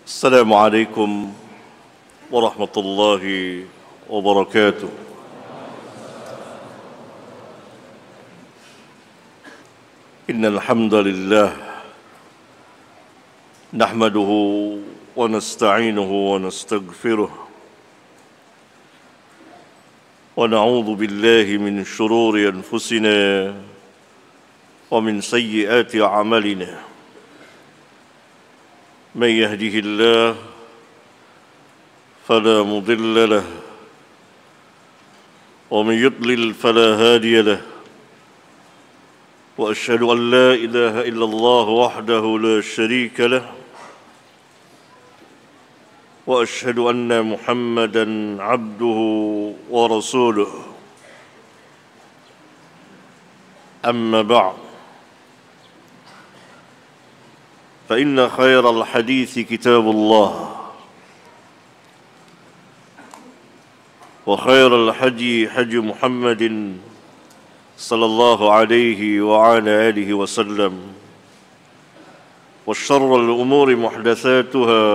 السلام عليكم ورحمة الله وبركاته. إن الحمد لله نحمده ونستعينه ونستغفره ونعوذ بالله من شرور أنفسنا ومن سيئات أعمالنا. من يهده الله فلا مضل له ومن يضلل فلا هادي له، وأشهد أن لا إله إلا الله وحده لا شريك له، وأشهد أن محمدًا عبده ورسوله. أما بعد، فإن خير الحديث كتاب الله، وخير الحدي حدي محمد صلى الله عليه وعلى آله وسلم، وشر الأمور محدثاتها،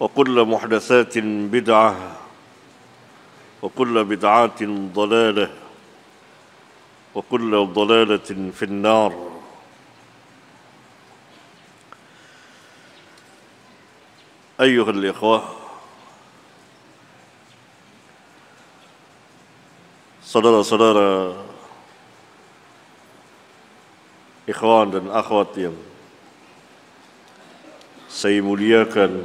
وكل محدثات بدعة، وكل بدعة ضلالة، وكل ضلالة في النار. أيها الإخوة، saudara-saudara, ikhwan dan akhwat yang saya muliakan,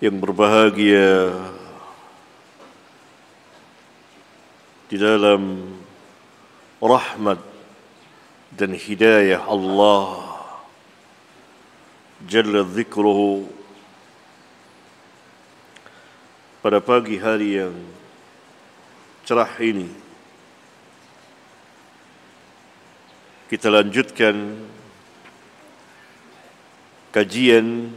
yang berbahagia di dalam rahmat dan hidayah Allah Jalla Dzikruhu, pada pagi hari yang cerah ini kita lanjutkan kajian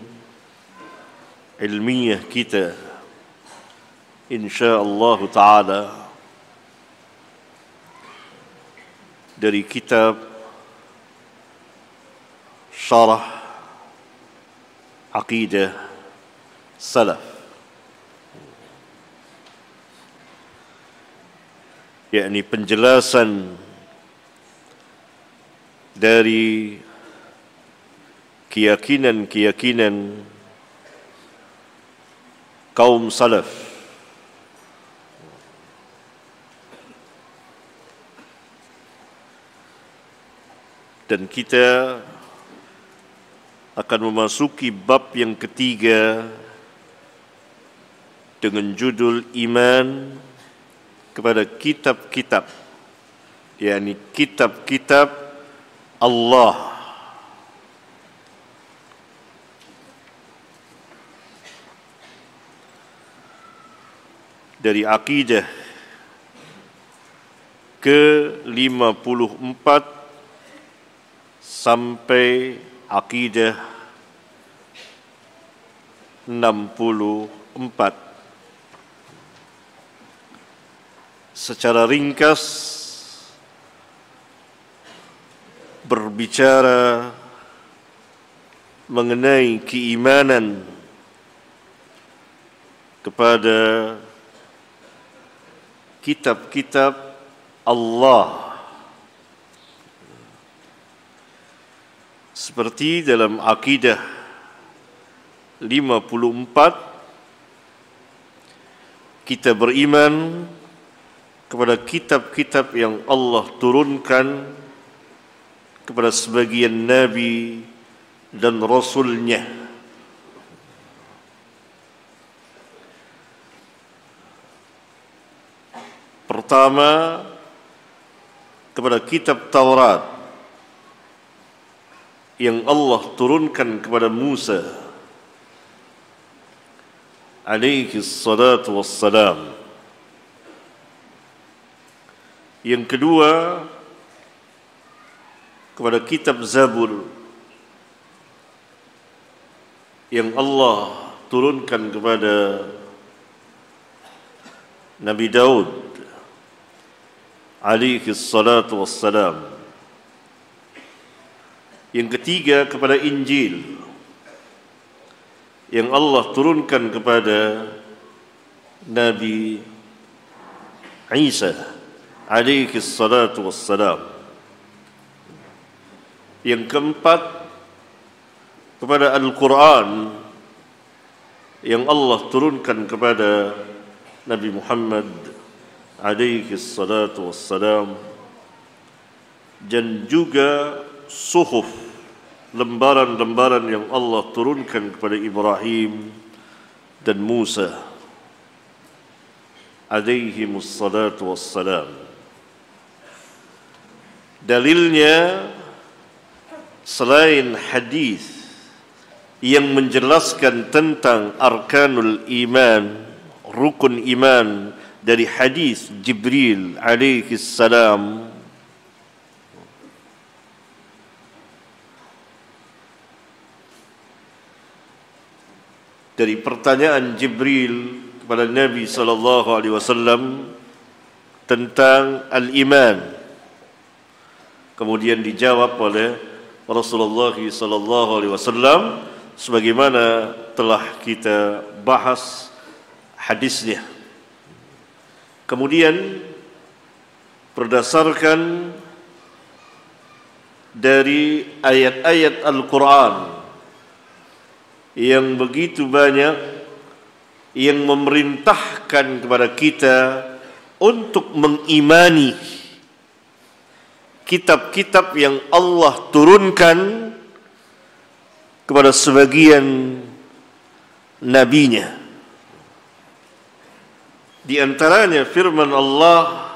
ilmiah kita insyaallah ta'ala dari kitab Syarah Aqidah Salaf, yakni penjelasan dari keyakinan-keyakinan kaum salaf. Dan kita akan memasuki bab yang ketiga dengan judul Iman kepada kitab-kitab, yakni kitab-kitab Allah. Dari akidah ke-54 sampai akidah 64. Secara ringkas berbicara mengenai keimanan kepada kitab-kitab Allah, seperti dalam akidah 54 kita beriman kepada kitab-kitab yang Allah turunkan kepada sebagian nabi dan rasulnya. Pertama, kepada kitab Taurat yang Allah turunkan kepada Musa alaihi salatu wassalam. Yang kedua, kepada kitab Zabur yang Allah turunkan kepada Nabi Daud alaihi salatu wassalam. Yang ketiga kepada Injil yang Allah turunkan kepada Nabi Isa alaihi salatu wassalam. Yang keempat kepada Al-Quran yang Allah turunkan kepada Nabi Muhammad alaihi salatu wassalam, dan juga suhuf, lembaran-lembaran yang Allah turunkan kepada Ibrahim dan Musa alaihimus salatu wassalam. Dalilnya selain hadis yang menjelaskan tentang arkanul iman, rukun iman dari hadis Jibril alaihi salam, dari pertanyaan Jibril kepada Nabi sallallahu alaihi wasallam tentang al-iman, kemudian dijawab oleh Rasulullah sallallahu alaihi wasallam sebagaimana telah kita bahas hadisnya. Kemudian berdasarkan dari ayat-ayat Al-Quran yang begitu banyak yang memerintahkan kepada kita untuk mengimani kitab-kitab yang Allah turunkan kepada sebagian nabinya. Di antaranya firman Allah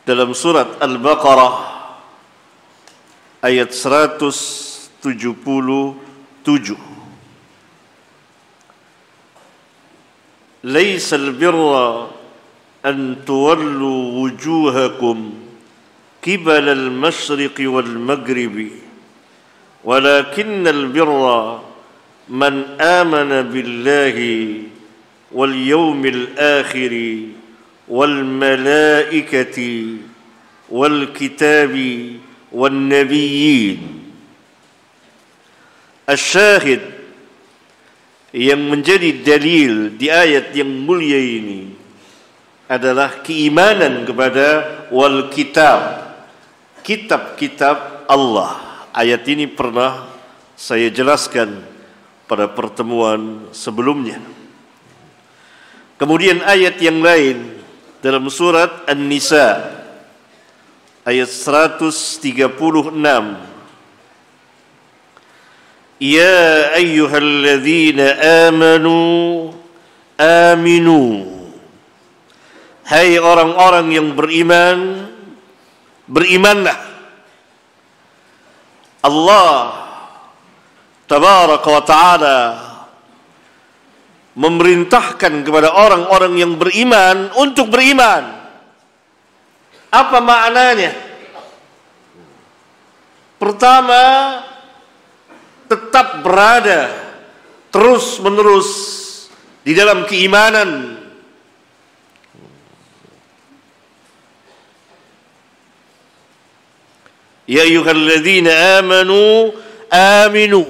dalam surat Al-Baqarah ayat 177. Laisal birra an tuwallu wujuhakum qibala al-masyriqi wal-maghribi walakinnal birra man amana billahi wal yawmil akhiri wal malaikati wal kitabi wan nabiyyin. Asyahid yang menjadi dalil di ayat yang mulia ini adalah keimanan kepada wal kitab, kitab-kitab Allah. Ayat ini pernah saya jelaskan pada pertemuan sebelumnya. Kemudian ayat yang lain dalam surat An-Nisa ayat 136. Ya ayyuhalladzina amanu aminu. Hai orang-orang yang beriman, berimanlah. Allah tabaraka wa ta'ala memerintahkan kepada orang-orang yang beriman untuk beriman. Apa maknanya? Pertama, tetap berada terus-menerus di dalam keimanan. Ya ayyuhalladzina amanu aminu.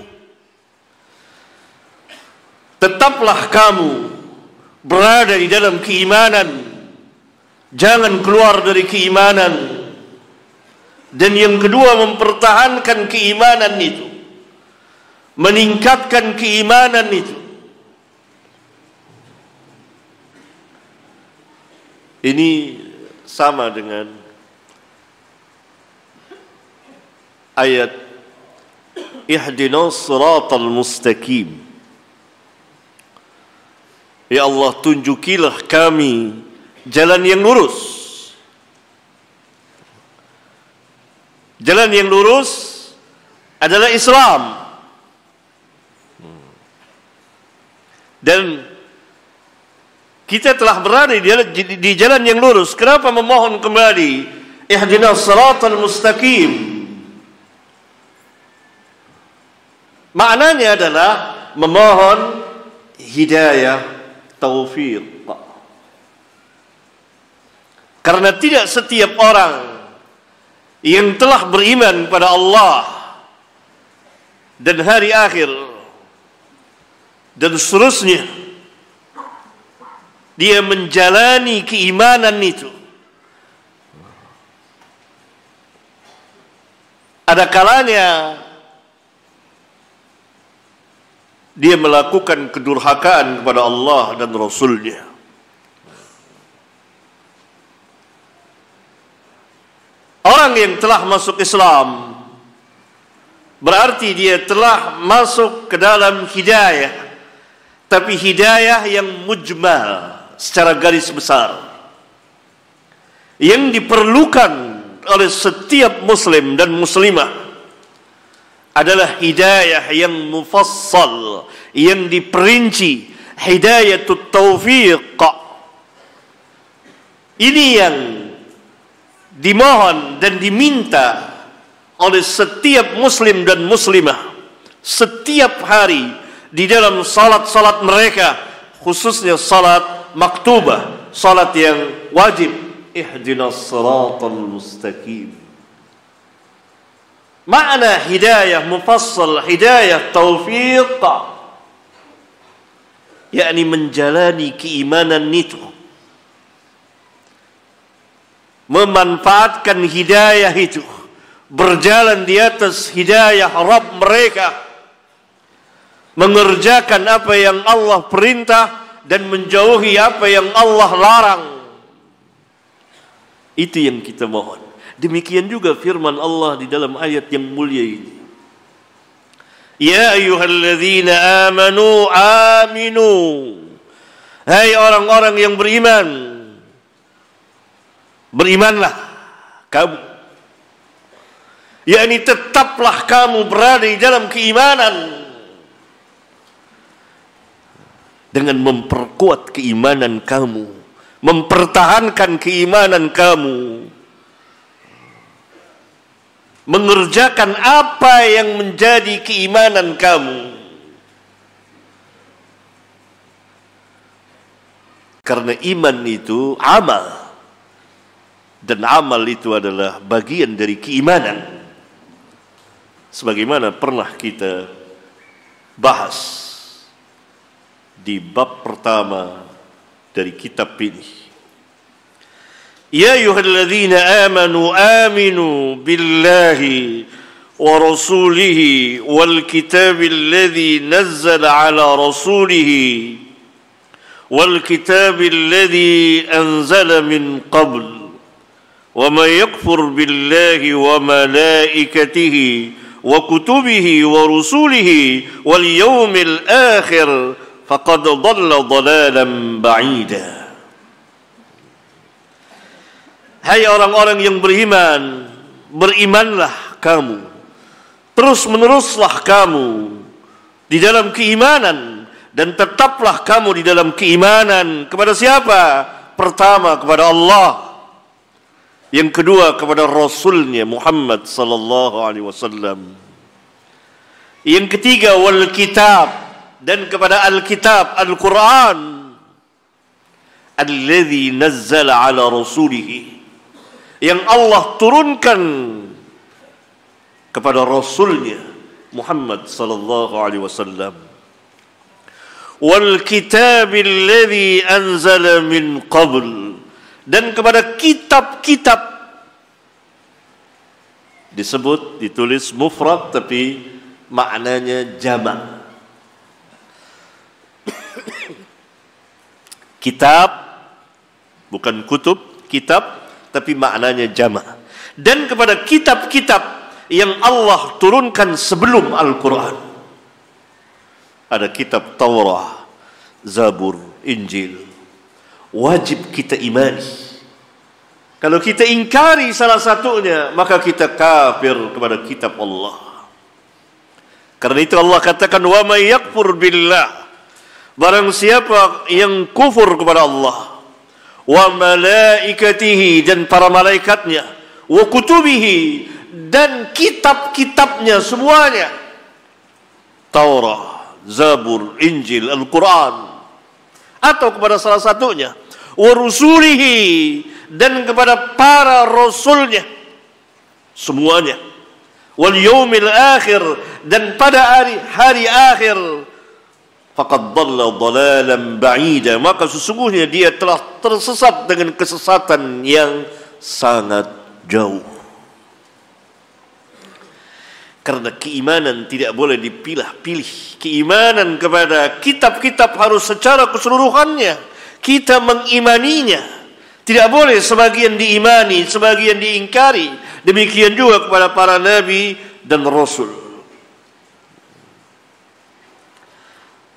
Tetaplah kamu berada di dalam keimanan, jangan keluar dari keimanan. Dan yang kedua, mempertahankan keimanan itu, meningkatkan keimanan itu. Ini sama dengan ayat ihdinas siratal mustaqim. Ya Allah, tunjukilah kami jalan yang lurus. Jalan yang lurus adalah Islam. Dan kita telah berada di jalan yang lurus. Kenapa memohon kembali ihdinas siratal mustaqim? Maknanya adalah memohon hidayah, taufiq. Karena tidak setiap orang yang telah beriman pada Allah dan hari akhir dan seterusnya, dia menjalani keimanan itu. Ada kalanya dia melakukan kedurhakaan kepada Allah dan Rasul-Nya. Orang yang telah masuk Islam berarti dia telah masuk ke dalam hidayah, tapi hidayah yang mujmal, secara garis besar, yang diperlukan oleh setiap muslim dan muslimah adalah hidayah yang mufassal, yang diperinci, hidayatut taufiq. Ini yang dimohon dan diminta oleh setiap muslim dan muslimah setiap hari di dalam salat-salat mereka, khususnya salat maktubah, salat yang wajib. Ihdinas siratal mustaqim. Makna hidayah mufassal, hidayah taufiq, yakni menjalani keimanan itu, memanfaatkan hidayah itu, berjalan di atas hidayah Rabb mereka, mengerjakan apa yang Allah perintah dan menjauhi apa yang Allah larang. Itu yang kita mohon. Demikian juga firman Allah di dalam ayat yang mulia ini. Ya ayyuhalladzina amanu aminu. Hai orang-orang yang beriman, berimanlah kamu. Yakni tetaplah kamu berada di dalam keimanan dengan memperkuat keimanan kamu, mempertahankan keimanan kamu, mengerjakan apa yang menjadi keimanan kamu. Karena iman itu amal, dan amal itu adalah bagian dari keimanan. Sebagaimana pernah kita bahas di bab pertama dari kitab ini. Ya ayyuhalladzina amanu aminu billahi wa rasulihi wal kitabil ladzi nazzala ala rasulihi wal kitabil ladzi anzala min qabl wa may yakfur billahi wa malaikatihi wa kutubihi wa rusulihi wal yawmil akhir faqad dhalla dhalalan ba'ida. Hai orang-orang yang beriman, berimanlah kamu, terus meneruslah kamu di dalam keimanan, dan tetaplah kamu di dalam keimanan kepada siapa? Pertama kepada Allah, yang kedua kepada Rasulnya Muhammad sallallahu alaihi wasallam, yang ketiga wal kitab, dan kepada Alkitab, Al-Quran, alladzi nazzala ala rasulihi, yang Allah turunkan kepada Rasulnya Muhammad sallallahu alaihi wasallam, wal kitabil ladzi anzala min qabl, dan kepada kitab-kitab, disebut, ditulis mufrad tapi maknanya jamak. Kitab bukan kutub, kitab tapi maknanya jamak. Dan kepada kitab-kitab yang Allah turunkan sebelum Al-Quran. Ada kitab Taurah, Zabur, Injil. Wajib kita imani. Kalau kita ingkari salah satunya, maka kita kafir kepada kitab Allah. Karena itu Allah katakan, wa may yakfur billah, barang siapa yang kufur kepada Allah, wa malaikatihi, dan para malaikatnya, wa kutubihi, dan kitab-kitabnya semuanya, Taurah, Zabur, Injil, Al-Quran, atau kepada salah satunya, wa rusulihi, dan kepada para rasulnya, semuanya. Wal yaumil akhir, dan pada hari akhir. Faqad dhalla dhalalan ba'ida, maka sesungguhnya dia telah tersesat dengan kesesatan yang sangat jauh. Karena keimanan tidak boleh dipilah-pilih. Keimanan kepada kitab-kitab harus secara keseluruhannya kita mengimaninya. Tidak boleh sebagian diimani, sebagian diingkari. Demikian juga kepada para nabi dan rasul.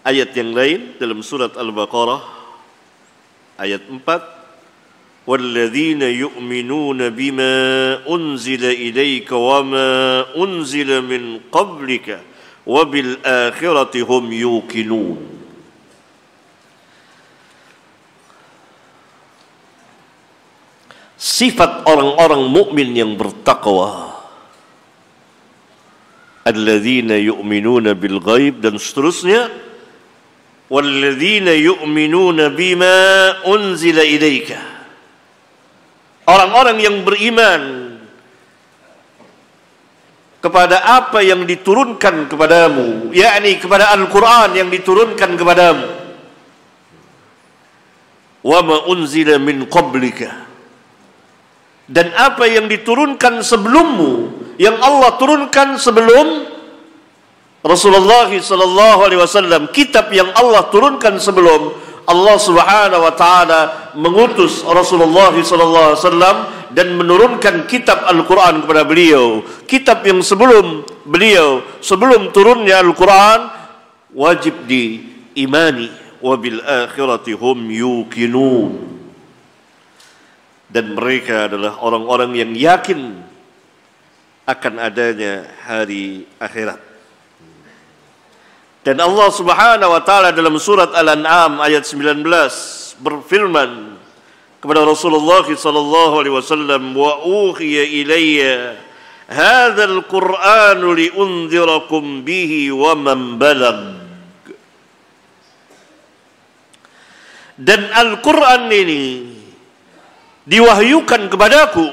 Ayat yang lain dalam surat Al-Baqarah ayat 4, walladzina yu'minuna bima unzila ilayka wama unzila min qablika wabil akhirati hum yuqinun. Sifat orang-orang mukmin yang bertakwa, alladzina yu'minuna bil ghaib, dan seterusnya. Walladzina yu'minuna bima unzila ilaika, orang-orang yang beriman kepada apa yang diturunkan kepadamu, yakni kepada Al-Quran yang diturunkan kepadamu. Wa ma unzila min qablika, dan apa yang diturunkan sebelummu, yang Allah turunkan sebelum Rasulullah sallallahu alaihi wasallam, kitab yang Allah turunkan sebelum Allah Subhanahu wa taala mengutus Rasulullah sallallahu alaihi wasallam dan menurunkan kitab Al-Qur'an kepada beliau. Kitab yang sebelum beliau, sebelum turunnya Al-Qur'an, wajib diimani. Wabil akhirati hum yuqinun, dan mereka adalah orang-orang yang yakin akan adanya hari akhirat. Dan Allah Subhanahu wa taala dalam surat Al-An'am ayat 19 berfirman kepada Rasulullah sallallahu alaihi wasallam, wa uhiya ilayya hadzal qur'anu liunzirakum bihi wa man balag. Dan Al-Qur'an ini diwahyukan kepadaku.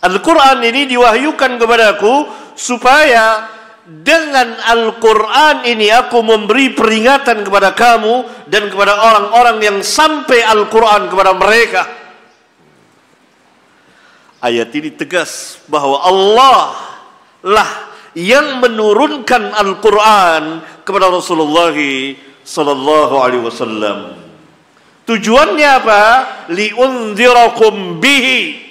Al-Qur'an ini diwahyukan kepadaku supaya dengan Al-Quran ini aku memberi peringatan kepada kamu dan kepada orang-orang yang sampai Al-Quran kepada mereka. Ayat ini tegas bahwa Allah lah yang menurunkan Al-Quran kepada Rasulullah sallallahu alaihi wasallam. Tujuannya apa? Liunzirakum bihi,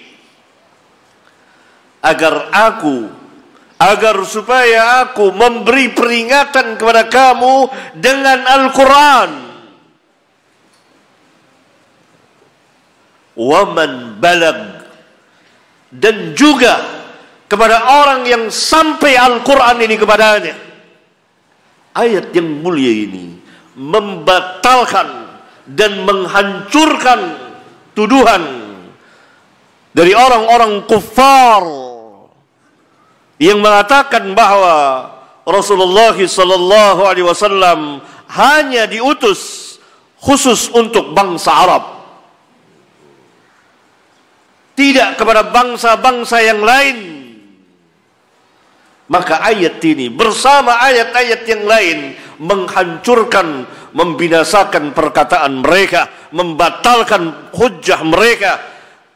agar supaya aku memberi peringatan kepada kamu dengan Al-Quran. Waman balag, dan juga kepada orang yang sampai Al-Quran ini kepadanya. Ayat yang mulia ini membatalkan dan menghancurkan tuduhan dari orang-orang kufar yang mengatakan bahwa Rasulullah sallallahu alaihi wasallam hanya diutus khusus untuk bangsa Arab, tidak kepada bangsa-bangsa yang lain. Maka ayat ini bersama ayat-ayat yang lain menghancurkan, membinasakan perkataan mereka, membatalkan hujjah mereka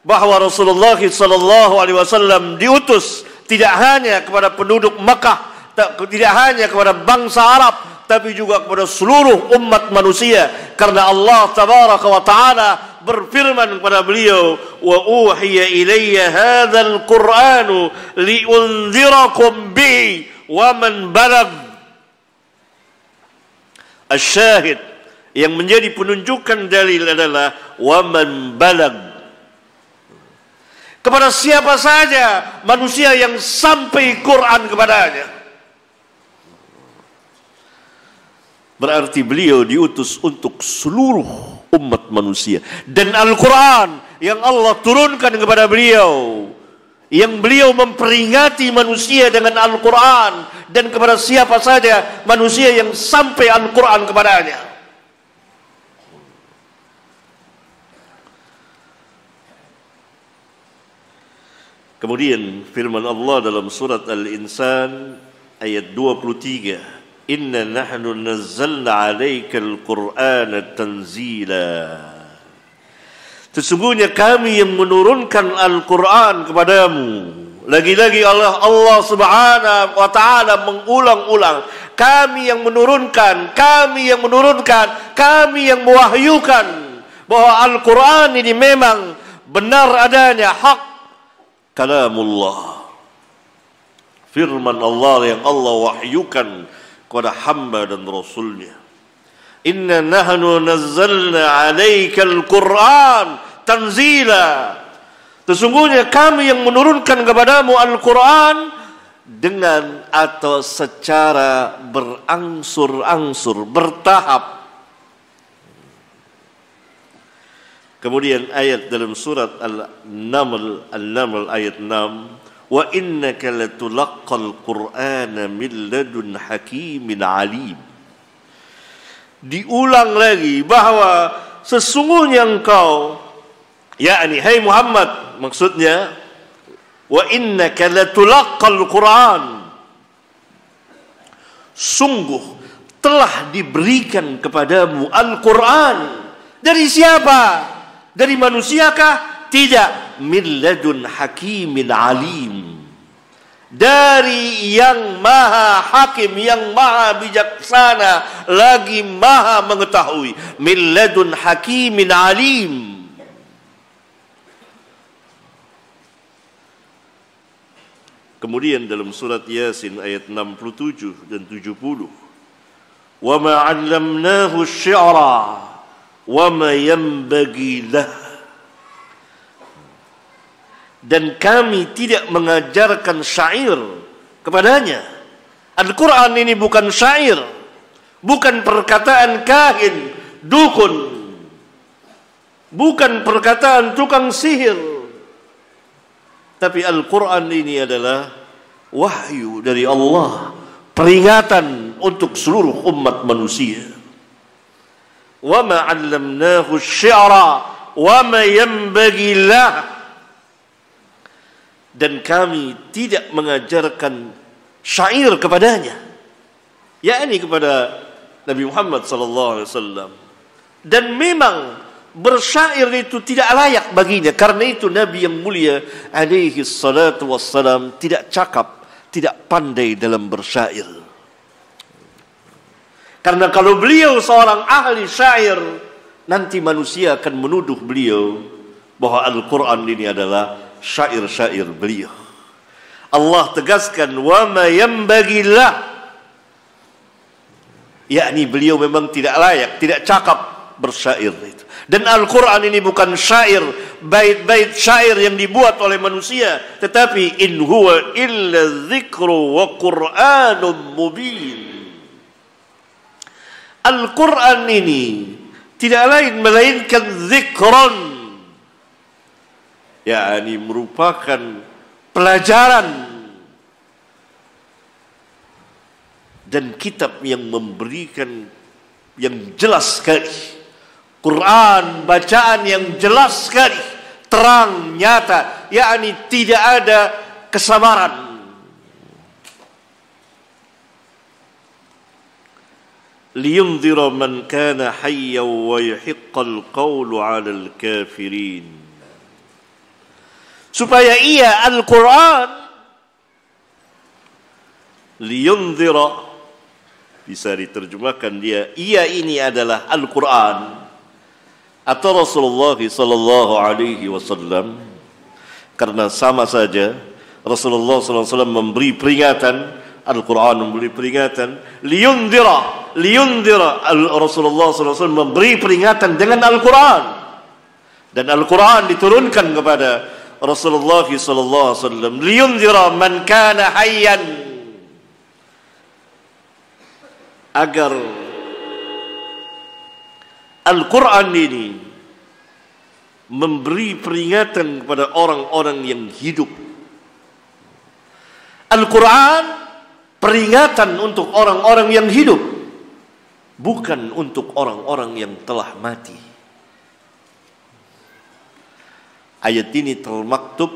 bahwa Rasulullah sallallahu alaihi wasallam diutus tidak hanya kepada penduduk Makkah, tidak hanya kepada bangsa Arab, tapi juga kepada seluruh umat manusia. Karena Allah tabaraka wa ta'ala berfirman kepada beliau, wa uhiya ilayya hadzal qur'anu liunzirakum bihi wa man balag. Asyahid yang menjadi penunjukan dalil adalah wa man balag, kepada siapa saja manusia yang sampai Quran kepadanya. Berarti beliau diutus untuk seluruh umat manusia. Dan Al-Quran yang Allah turunkan kepada beliau, yang beliau memperingati manusia dengan Al-Quran, dan kepada siapa saja manusia yang sampai Al-Quran kepadanya. Kemudian firman Allah dalam surat Al-Insan ayat 23, Inna nahnu nazzalna 'alaikal Qur'ana tanzila. Sesungguhnya kami yang menurunkan Al-Quran kepadamu. Lagi-lagi Allah Subhanahu wa ta'ala mengulang-ulang, kami yang menurunkan, kami yang menurunkan, kami yang mewahyukan bahwa Al-Quran ini memang benar adanya, hak kalamullah, firman Allah yang Allah wahyukan kepada hamba dan rasulnya. Inna nahnu nazzalna 'alaikal Qur'an tanzila. Sesungguhnya kami yang menurunkan kepadamu Al-Quran dengan atau secara berangsur-angsur, bertahap. Kemudian ayat dalam surat Al-Naml ayat 6, wa innaka latulaqqal Qur'ana min ladun hakimin alim. Diulang lagi bahwa sesungguhnya engkau, yakni hai Muhammad, maksudnya wa innaka latulaqqal Qur'an, sungguh telah diberikan kepadamu Al-Quran. Dari siapa? Dari manusiakah? Tidak. Min ladun hakimin alim, dari yang maha hakim, yang maha bijaksana, lagi maha mengetahui. Min ladun hakimin alim. Kemudian dalam surat Yasin ayat 67 dan 70, wa ma 'allamnahu asy-syi'ra wa ma yanbaghi lahu. Dan kami tidak mengajarkan syair kepadanya. Al-Quran ini bukan syair, bukan perkataan kahin, dukun, bukan perkataan tukang sihir. Tapi Al-Quran ini adalah wahyu dari Allah, peringatan untuk seluruh umat manusia. Wa ma 'allamnahu asy-syi'ra wa ma yanbaghi lahu. Dan kami tidak mengajarkan syair kepadanya, yakni kepada Nabi Muhammad SAW. Dan memang bersyair itu tidak layak baginya. Karena itu Nabi yang mulia alaihi salatu wassalam tidak cakap, tidak pandai dalam bersyair. Karena kalau beliau seorang ahli syair, nanti manusia akan menuduh beliau bahwa Al-Quran ini adalah syair-syair beliau. Allah tegaskan wa ma yanbaghi lah, yakni beliau memang tidak layak, tidak cakap bersyair itu. Dan Al-Quran ini bukan syair, bait-bait syair yang dibuat oleh manusia, tetapi in huwa illa dzikru wa Qur'anun mubin. Al-Quran ini tidak lain melainkan zikron, yakni merupakan pelajaran dan kitab yang memberikan yang jelas sekali. Quran, bacaan yang jelas sekali, terang, nyata, yakni tidak ada kesamaran. Liyunzira man kana hayyan wa yahiqqal qawlu 'alal kafirin. Supaya ia Al-Quran, liyunzira, bisa diterjemahkan dia, ia ini adalah Al-Quran atau Rasulullah sallallahu alaihi wasallam, karena sama saja Rasulullah sallallahu alaihi wasallam memberi peringatan, Al-Quran memberi peringatan. Liyunzira Rasulullah sallallahu alaihi wasallam memberi peringatan dengan Al-Quran, dan Al-Quran diturunkan kepada Rasulullah sallallahu alaihi wasallam liyunzira man kana hayyan, agar Al-Quran ini memberi peringatan kepada orang-orang yang hidup. Al-Quran peringatan untuk orang-orang yang hidup, bukan untuk orang-orang yang telah mati. Ayat ini termaktub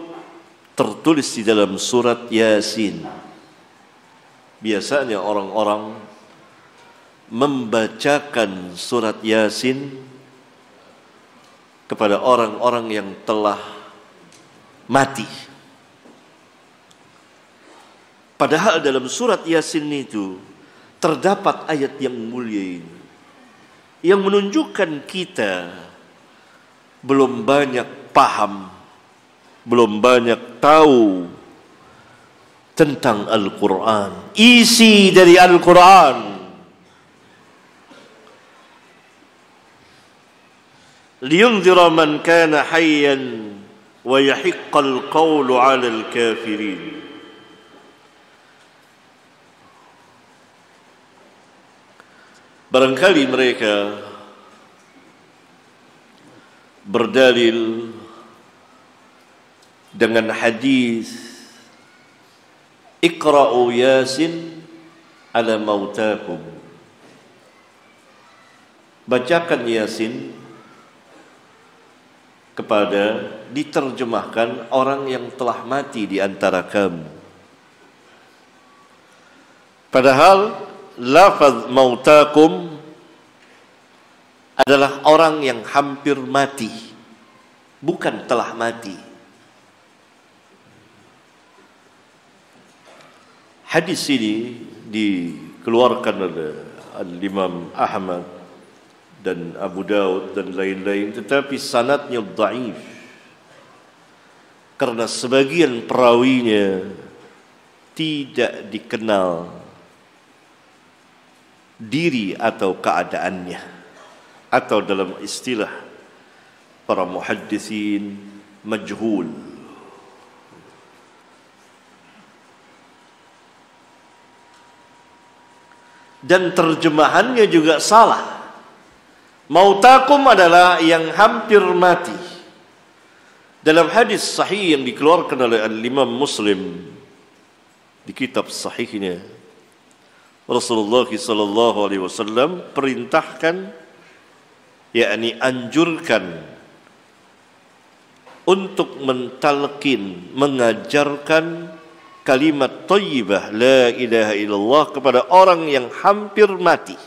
tertulis di dalam surat Yasin. Biasanya orang-orang membacakan surat Yasin kepada orang-orang yang telah mati. Padahal dalam surat Yasin itu terdapat ayat yang mulia ini, yang menunjukkan kita belum banyak paham, belum banyak tahu tentang Al-Quran, isi dari Al-Quran. Liyunzira man kana hayyan wa yahiqqal qawlu 'alal kafirin. Barangkali mereka berdalil dengan hadis Iqra'u Yasin ala mautakum. Bacakan Yasin kepada, diterjemahkan orang yang telah mati di antara kamu. Padahal lafaz mautakum adalah orang yang hampir mati, bukan telah mati. Hadis ini dikeluarkan oleh Al-Imam Ahmad dan Abu Daud dan lain-lain, tetapi sanadnya dhaif karena sebagian perawinya tidak dikenal diri atau keadaannya, atau dalam istilah para muhadditsin majhul. Dan terjemahannya juga salah. Mautakum adalah yang hampir mati. Dalam hadis sahih yang dikeluarkan oleh Al-Imam Muslim di kitab sahihnya, Rasulullah sallallahu alaihi wasallam perintahkan, yakni anjurkan untuk mentalqin, mengajarkan kalimat thayyibah la ilaha illallah kepada orang yang hampir mati.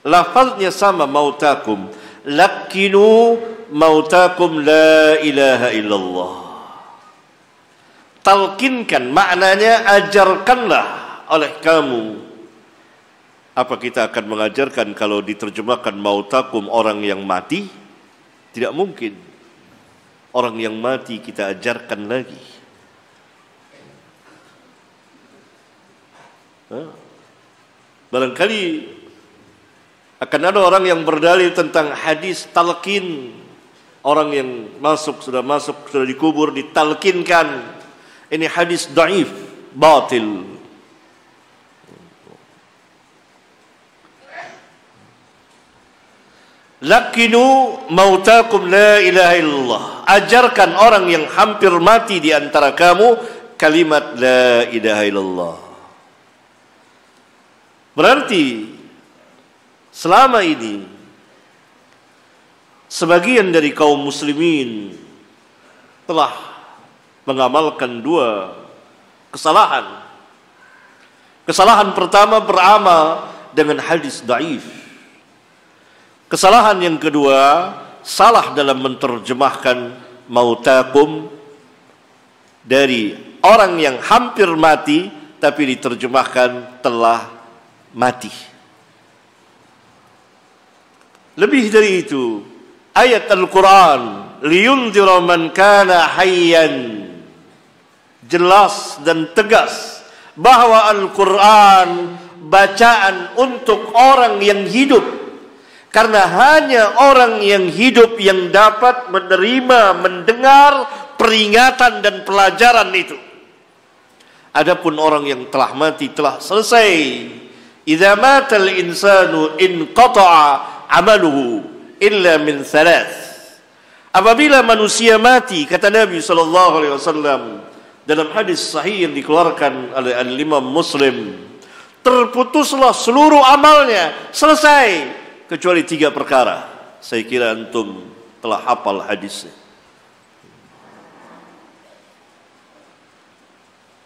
Lafaznya sama, mautakum, lakinu mautakum la ilaha illallah. Talqinkan, maknanya ajarkanlah oleh kamu. Apa kita akan mengajarkan kalau diterjemahkan mautakum orang yang mati? Tidak mungkin. Orang yang mati kita ajarkan lagi. Barangkali akan ada orang yang berdalil tentang hadis talqin, orang yang sudah dikubur ditalqinkan. Ini hadis dhaif, batil. Lakinu mautakum la ilaha illallah. Ajarkan orang yang hampir mati di antara kamu kalimat la ilaha illallah. Berarti selama ini sebagian dari kaum muslimin telah mengamalkan dua kesalahan. Kesalahan pertama beramal dengan hadis dhaif. Kesalahan yang kedua, salah dalam menerjemahkan mautakum dari orang yang hampir mati, tapi diterjemahkan telah mati. Lebih dari itu, ayat Al-Quran liyunzira man kana hayyan, jelas dan tegas bahwa Al-Quran bacaan untuk orang yang hidup. Karena hanya orang yang hidup yang dapat menerima, mendengar peringatan dan pelajaran itu. Adapun orang yang telah mati telah selesai. Idza matal insanu inqata'a amaluhu illa min thalath. Apabila manusia mati, kata Nabi sallallahu alaihi wasallam dalam hadis sahih yang dikeluarkan oleh Al-Imam Muslim, terputuslah seluruh amalnya, selesai. Kecuali 3 perkara. Saya kira antum telah hafal hadisnya.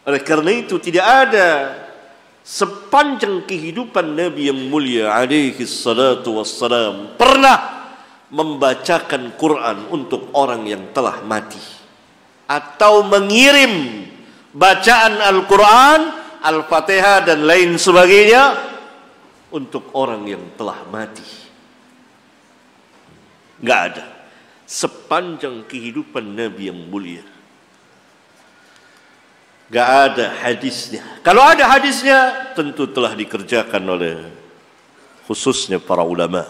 Oleh karena itu tidak ada sepanjang kehidupan Nabi yang mulia alaihi salatu wassalam pernah membacakan Quran untuk orang yang telah mati atau mengirim bacaan Al-Quran, Al-Fatihah dan lain sebagainya untuk orang yang telah mati. Enggak ada sepanjang kehidupan Nabi yang mulia. Enggak ada hadisnya. Kalau ada hadisnya tentu telah dikerjakan oleh khususnya para ulama.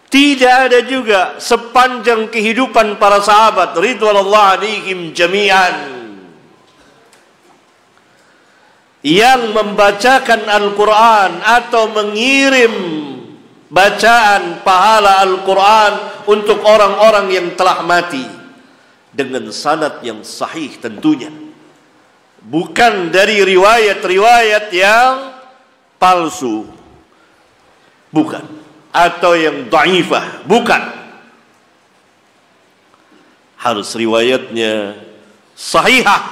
Tidak ada juga sepanjang kehidupan para sahabat ridwanullah alaihim jami'an yang membacakan Al-Quran atau mengirim bacaan pahala Al-Quran untuk orang-orang yang telah mati dengan sanad yang sahih tentunya, bukan dari riwayat-riwayat yang palsu, bukan, atau yang dhaifah, bukan. Harus riwayatnya sahihah.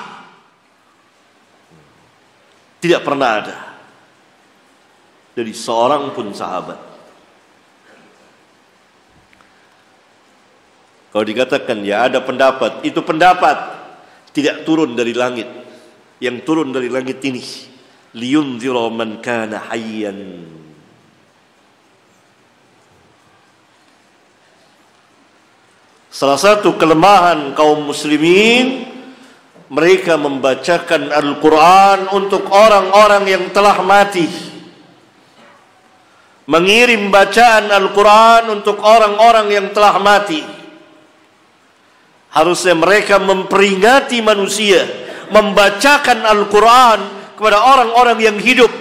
Tidak pernah ada dari seorang pun sahabat. Kalau dikatakan ya ada pendapat, itu pendapat tidak turun dari langit. Yang turun dari langit ini liyunzira man kana hayyan. Salah satu kelemahan kaum muslimin, mereka membacakan Al-Quran untuk orang-orang yang telah mati, mengirim bacaan Al-Quran untuk orang-orang yang telah mati. Harusnya mereka memperingati manusia, membacakan Al-Quran kepada orang-orang yang hidup,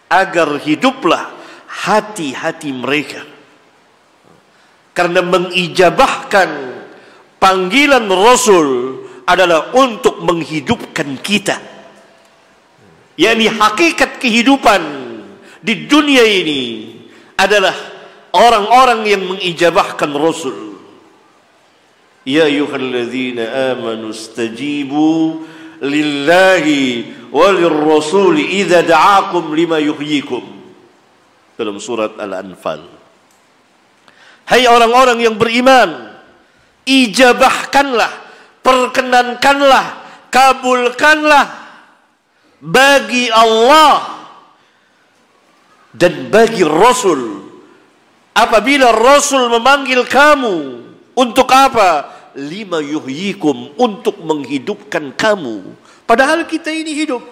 agar hiduplah hati-hati mereka. Karena mengijabahkan panggilan Rasul adalah untuk menghidupkan kita, yakni hakikat kehidupan di dunia ini adalah orang-orang yang mengijabahkan Rasul. Ya ayyuhalladzina amanu istajibu lillahi walirrasuli idza da'akum lima yuhyikum, dalam surat Al-Anfal. Hai orang-orang yang beriman, ijabahkanlah, perkenankanlah, kabulkanlah bagi Allah dan bagi Rasul apabila Rasul memanggil kamu. Untuk apa? Lima yuhyikum, untuk menghidupkan kamu. Padahal kita ini hidup.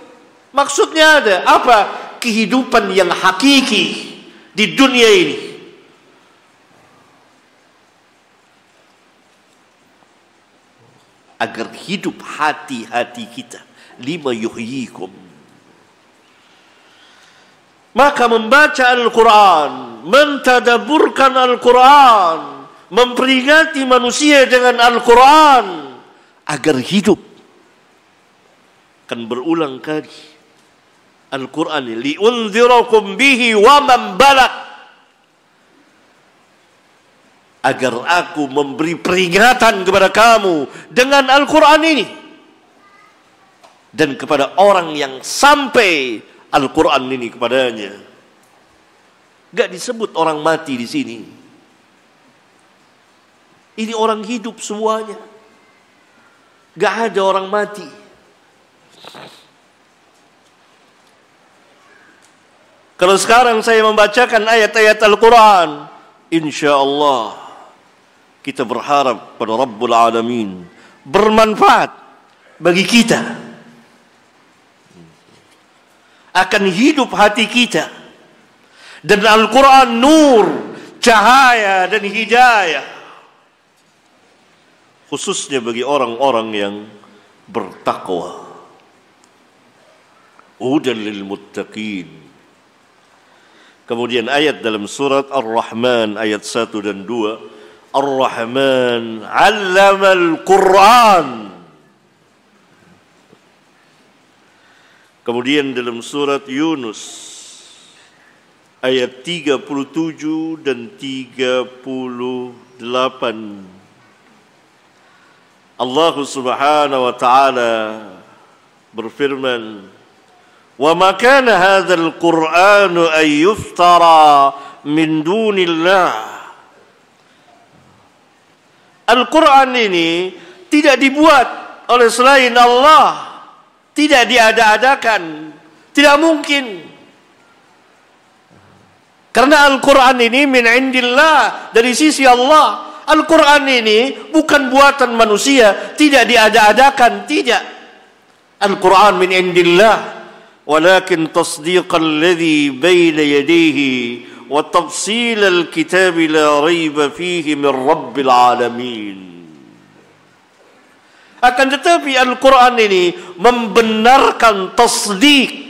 Maksudnya ada apa? Kehidupan yang hakiki di dunia ini. Agar hidup hati-hati kita. Lima yuhyikum. Maka membaca Al-Quran, mentadaburkan Al-Quran, memperingati manusia dengan Al-Quran agar hidup. Kan berulang kali Al-Quran, li'unzirakum bihi wa man balag, agar aku memberi peringatan kepada kamu dengan Al-Quran ini dan kepada orang yang sampai Al-Quran ini kepadanya. Gak disebut orang mati di sini. Ini orang hidup semuanya. Gak ada orang mati. Kalau sekarang saya membacakan ayat-ayat Al-Quran, insya Allah kita berharap pada Rabbul Alamin bermanfaat bagi kita. Akan hidup hati kita. Dan Al-Quran nur, cahaya dan hidayah. Khususnya bagi orang-orang yang bertakwa. Hudan lil muttaqin. Kemudian ayat dalam surat Ar-Rahman ayat 1 dan 2. Ar-Rahman 'allamal Qur'an. Kemudian dalam surat Yunus ayat 37 dan 38. Allah Subhanahu wa taala berfirman, "Wa ma kana hadzal Qur'anu ay yuftara min dunillah." Al-Quran ini tidak dibuat oleh selain Allah, tidak diada-adakan, tidak mungkin. Karena Al-Quran ini min indillah, dari sisi Allah. Al-Quran ini bukan buatan manusia, tidak diada-adakan, tidak. Al-Quran min indillah, walakin tasdiqal ladzi baina yadayhi wa tafsilal kitab la raiba fihi min rabbil alamin. Akan tetapi Al-Quran ini membenarkan tasdik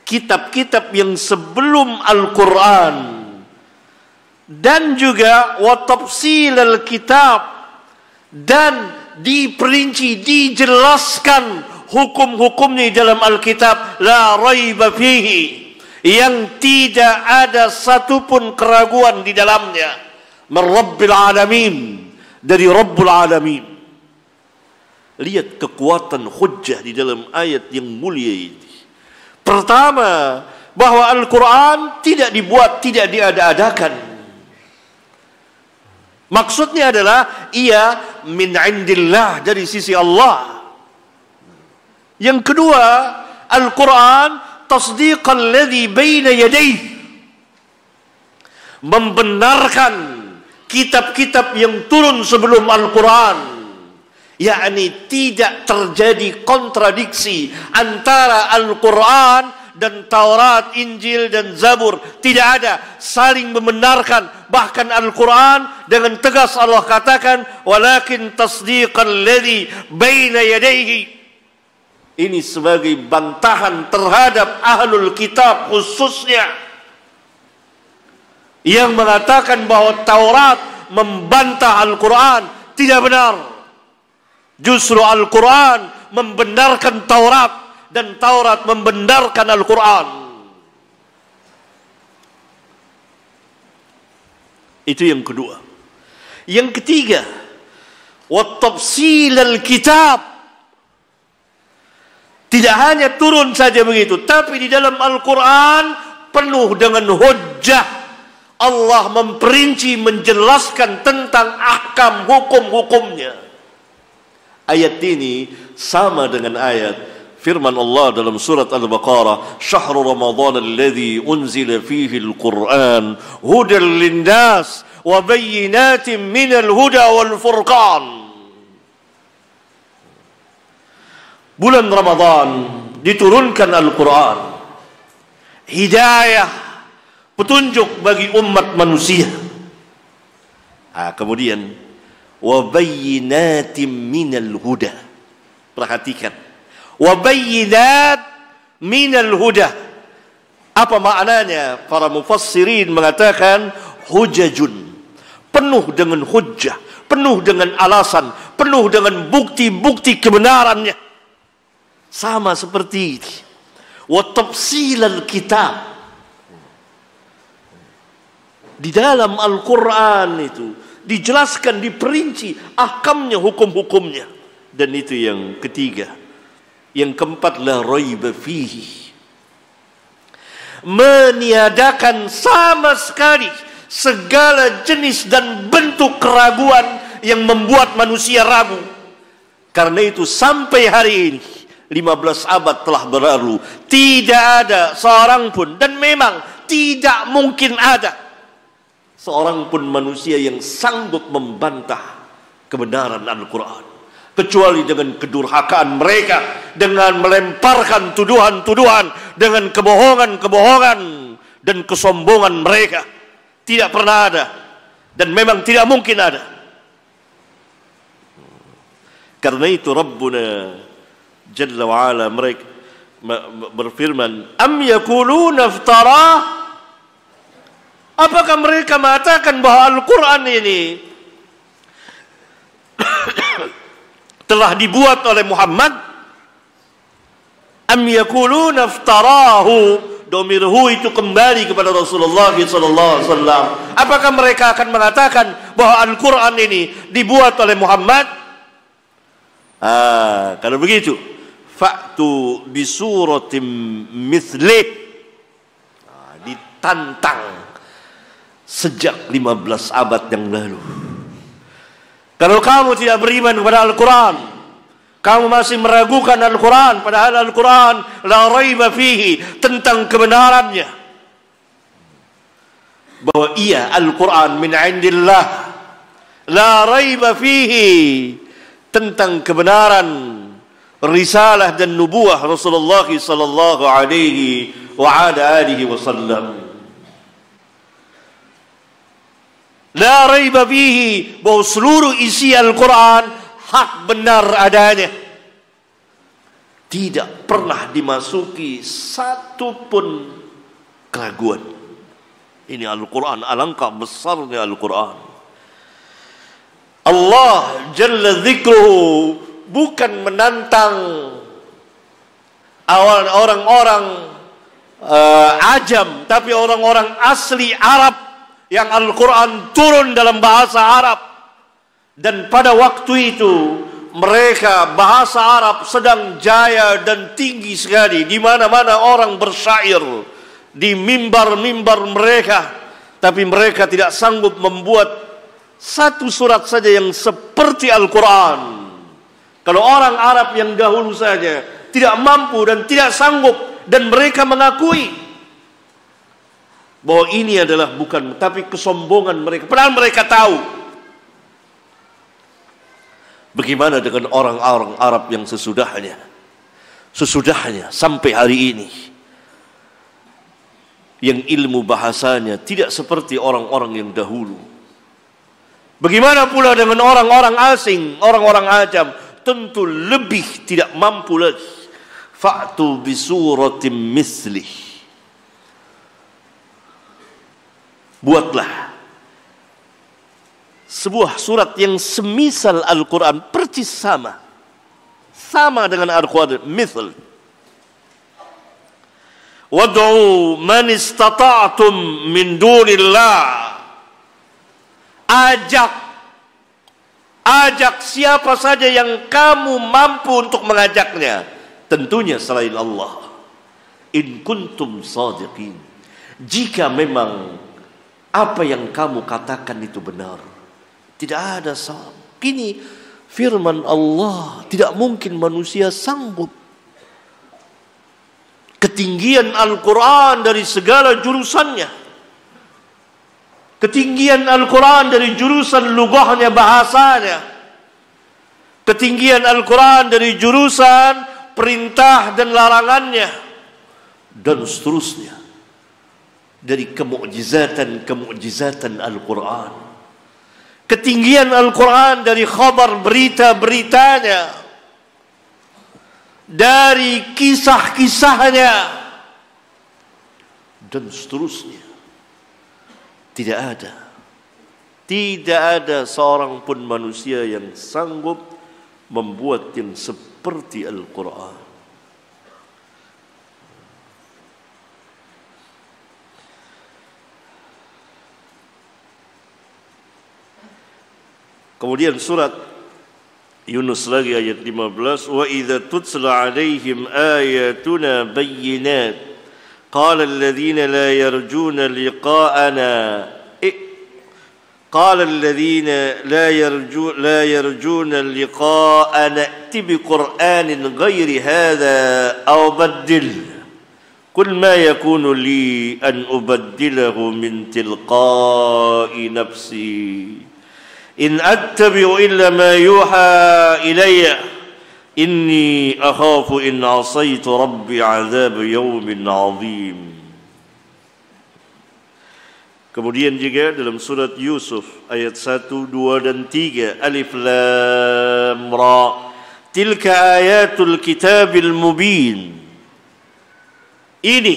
kitab-kitab yang sebelum Al-Quran, dan juga wa tafsilal kitab, dan diperinci, dijelaskan hukum-hukumnya dalam Alkitab, la raiba fihi, yang tidak ada satupun keraguan di dalamnya, min rabbil alamin, dari Rabbul alamin. Lihat kekuatan hujjah di dalam ayat yang mulia ini. Pertama, bahwa Al-Quran tidak dibuat, tidak diada-adakan. Maksudnya adalah ia min indillah, dari sisi Allah. Yang kedua, Al-Quran tasdiqan ladzi baina yadayhi, membenarkan kitab-kitab yang turun sebelum Al-Quran, yakni tidak terjadi kontradiksi antara Al-Quran dan Taurat, Injil dan Zabur. Tidak ada, saling membenarkan. Bahkan Al-Quran dengan tegas Allah katakan, walakin tasdiqan ladzi baina yadayhi. Ini sebagai bantahan terhadap ahlul kitab, khususnya yang mengatakan bahwa Taurat membantah Al-Quran. Tidak benar. Justru Al-Quran membenarkan Taurat, dan Taurat membenarkan Al-Quran. Itu yang kedua. Yang ketiga, wa tafsilal kitab. Tidak hanya turun saja begitu, tapi di dalam Al-Quran penuh dengan hujjah. Allah memperinci, menjelaskan tentang ahkam, hukum-hukumnya. Ayat ini sama dengan ayat firman Allah dalam surat Al-Baqarah, "Syahrul Ramadan alladzi unzila fihi al-Qur'an hudan lin-nas wa bayyinatin minal huda wal furqan." Bulan Ramadan diturunkan Al-Quran, hidayah, petunjuk bagi umat manusia. Kemudian wa bayyinatin minal huda. Perhatikan, wa bayyinat minal huda. Apa maknanya? Para mufassirin mengatakan hujajun, penuh dengan hujjah, penuh dengan alasan, penuh dengan bukti-bukti kebenarannya. Sama seperti ini. Wa tafsilal kitab. Di dalam Al-Quran itu dijelaskan, diperinci ahkamnya, hukum-hukumnya. Dan itu yang ketiga. Yang keempat, la raiba fihi, meniadakan sama sekali segala jenis dan bentuk keraguan yang membuat manusia ragu. Karena itu sampai hari ini, 15 abad telah berlalu, tidak ada seorang pun, dan memang tidak mungkin ada seorang pun manusia yang sanggup membantah kebenaran Al-Quran, kecuali dengan kedurhakaan mereka, dengan melemparkan tuduhan-tuduhan, dengan kebohongan-kebohongan dan kesombongan mereka. Tidak pernah ada, dan memang tidak mungkin ada. Karena itu Rabbuna Jalla wa'ala mereka berfirman, am yakuluna iftara, apakah mereka mengatakan bahwa Al-Quran ini telah dibuat oleh Muhammad? Am yakuluna iftarahu, domirhu itu kembali kepada Rasulullah SAW. Apakah mereka akan mengatakan bahwa Al-Quran ini dibuat oleh Muhammad? Kalau begitu, fa'tu bisuratim mithlih. Ditantang sejak 15 abad yang lalu. Kalau kamu tidak beriman kepada Al-Quran, kamu masih meragukan Al-Quran, padahal Al-Quran la raiba fihi, tentang kebenarannya, bahwa ia Al-Quran min indillah, la raiba fihi, tentang kebenaran risalah dan nubuah Rasulullah sallallahu alaihi wa ala alihi wasallam. La raiba fihi, bahwa seluruh isi Al-Quran hak benar adanya, tidak pernah dimasuki satu pun keraguan. Ini Al-Quran, alangkah besarnya Al-Quran. Allah Jalla Dzikruhu bukan menantang orang-orang ajam, tapi orang-orang asli Arab yang Al-Quran turun dalam bahasa Arab. Dan pada waktu itu mereka bahasa Arab sedang jaya dan tinggi sekali, di mana-mana orang bersyair di mimbar-mimbar mereka, tapi mereka tidak sanggup membuat satu surat saja yang seperti Al-Quran. Kalau orang Arab yang dahulu saja tidak mampu dan tidak sanggup, dan mereka mengakui bahwa ini adalah bukan, tapi kesombongan mereka, padahal mereka tahu. Bagaimana dengan orang-orang Arab yang sesudahnya sampai hari ini, yang ilmu bahasanya tidak seperti orang-orang yang dahulu? Bagaimana pula dengan orang-orang asing, orang-orang ajam? Tentu lebih tidak mampu lagi. Fa'tu bisuratim mislih. Buatlah sebuah surat yang semisal Al-Quran, persis sama dengan Al-Quran, mithl. Wad'u man istata'tum min dunillah. Ajak siapa saja yang kamu mampu untuk mengajaknya, tentunya selain Allah. In kuntum sadiqin, jika memang apa yang kamu katakan itu benar, tidak ada salah. Ini firman Allah, tidak mungkin manusia sanggup. Ketinggian Al-Quran dari segala jurusannya, ketinggian Al-Quran dari jurusan lugahnya, bahasanya, ketinggian Al-Quran dari jurusan perintah dan larangannya, dan seterusnya, dari kemukjizatan Al-Quran. Ketinggian Al-Quran dari khabar, berita-beritanya, dari kisah-kisahnya, dan seterusnya. Tidak ada seorang pun manusia yang sanggup membuat yang seperti Al-Quran. Kemudian surat Yunus lagi ayat 15, wa idza tutla alaihim ayatuna bayyinat qala alladhina la yarjuna liqa'ana qala alladhina la yarjuna liqa'ana a'ti bi qur'anin ghairi hadha aw baddil qul ma yakunu li an ubaddilahu min tilqa'i nafsi in attabi'u illa ma yuha ilayya inni akhafu in asaitu rabbi 'adzab yawmin 'adzim. Kemudian juga dalam surat Yusuf ayat 1, 2 dan 3, Alif Lam Ra, tilka ayatul kitabil mubin. Ini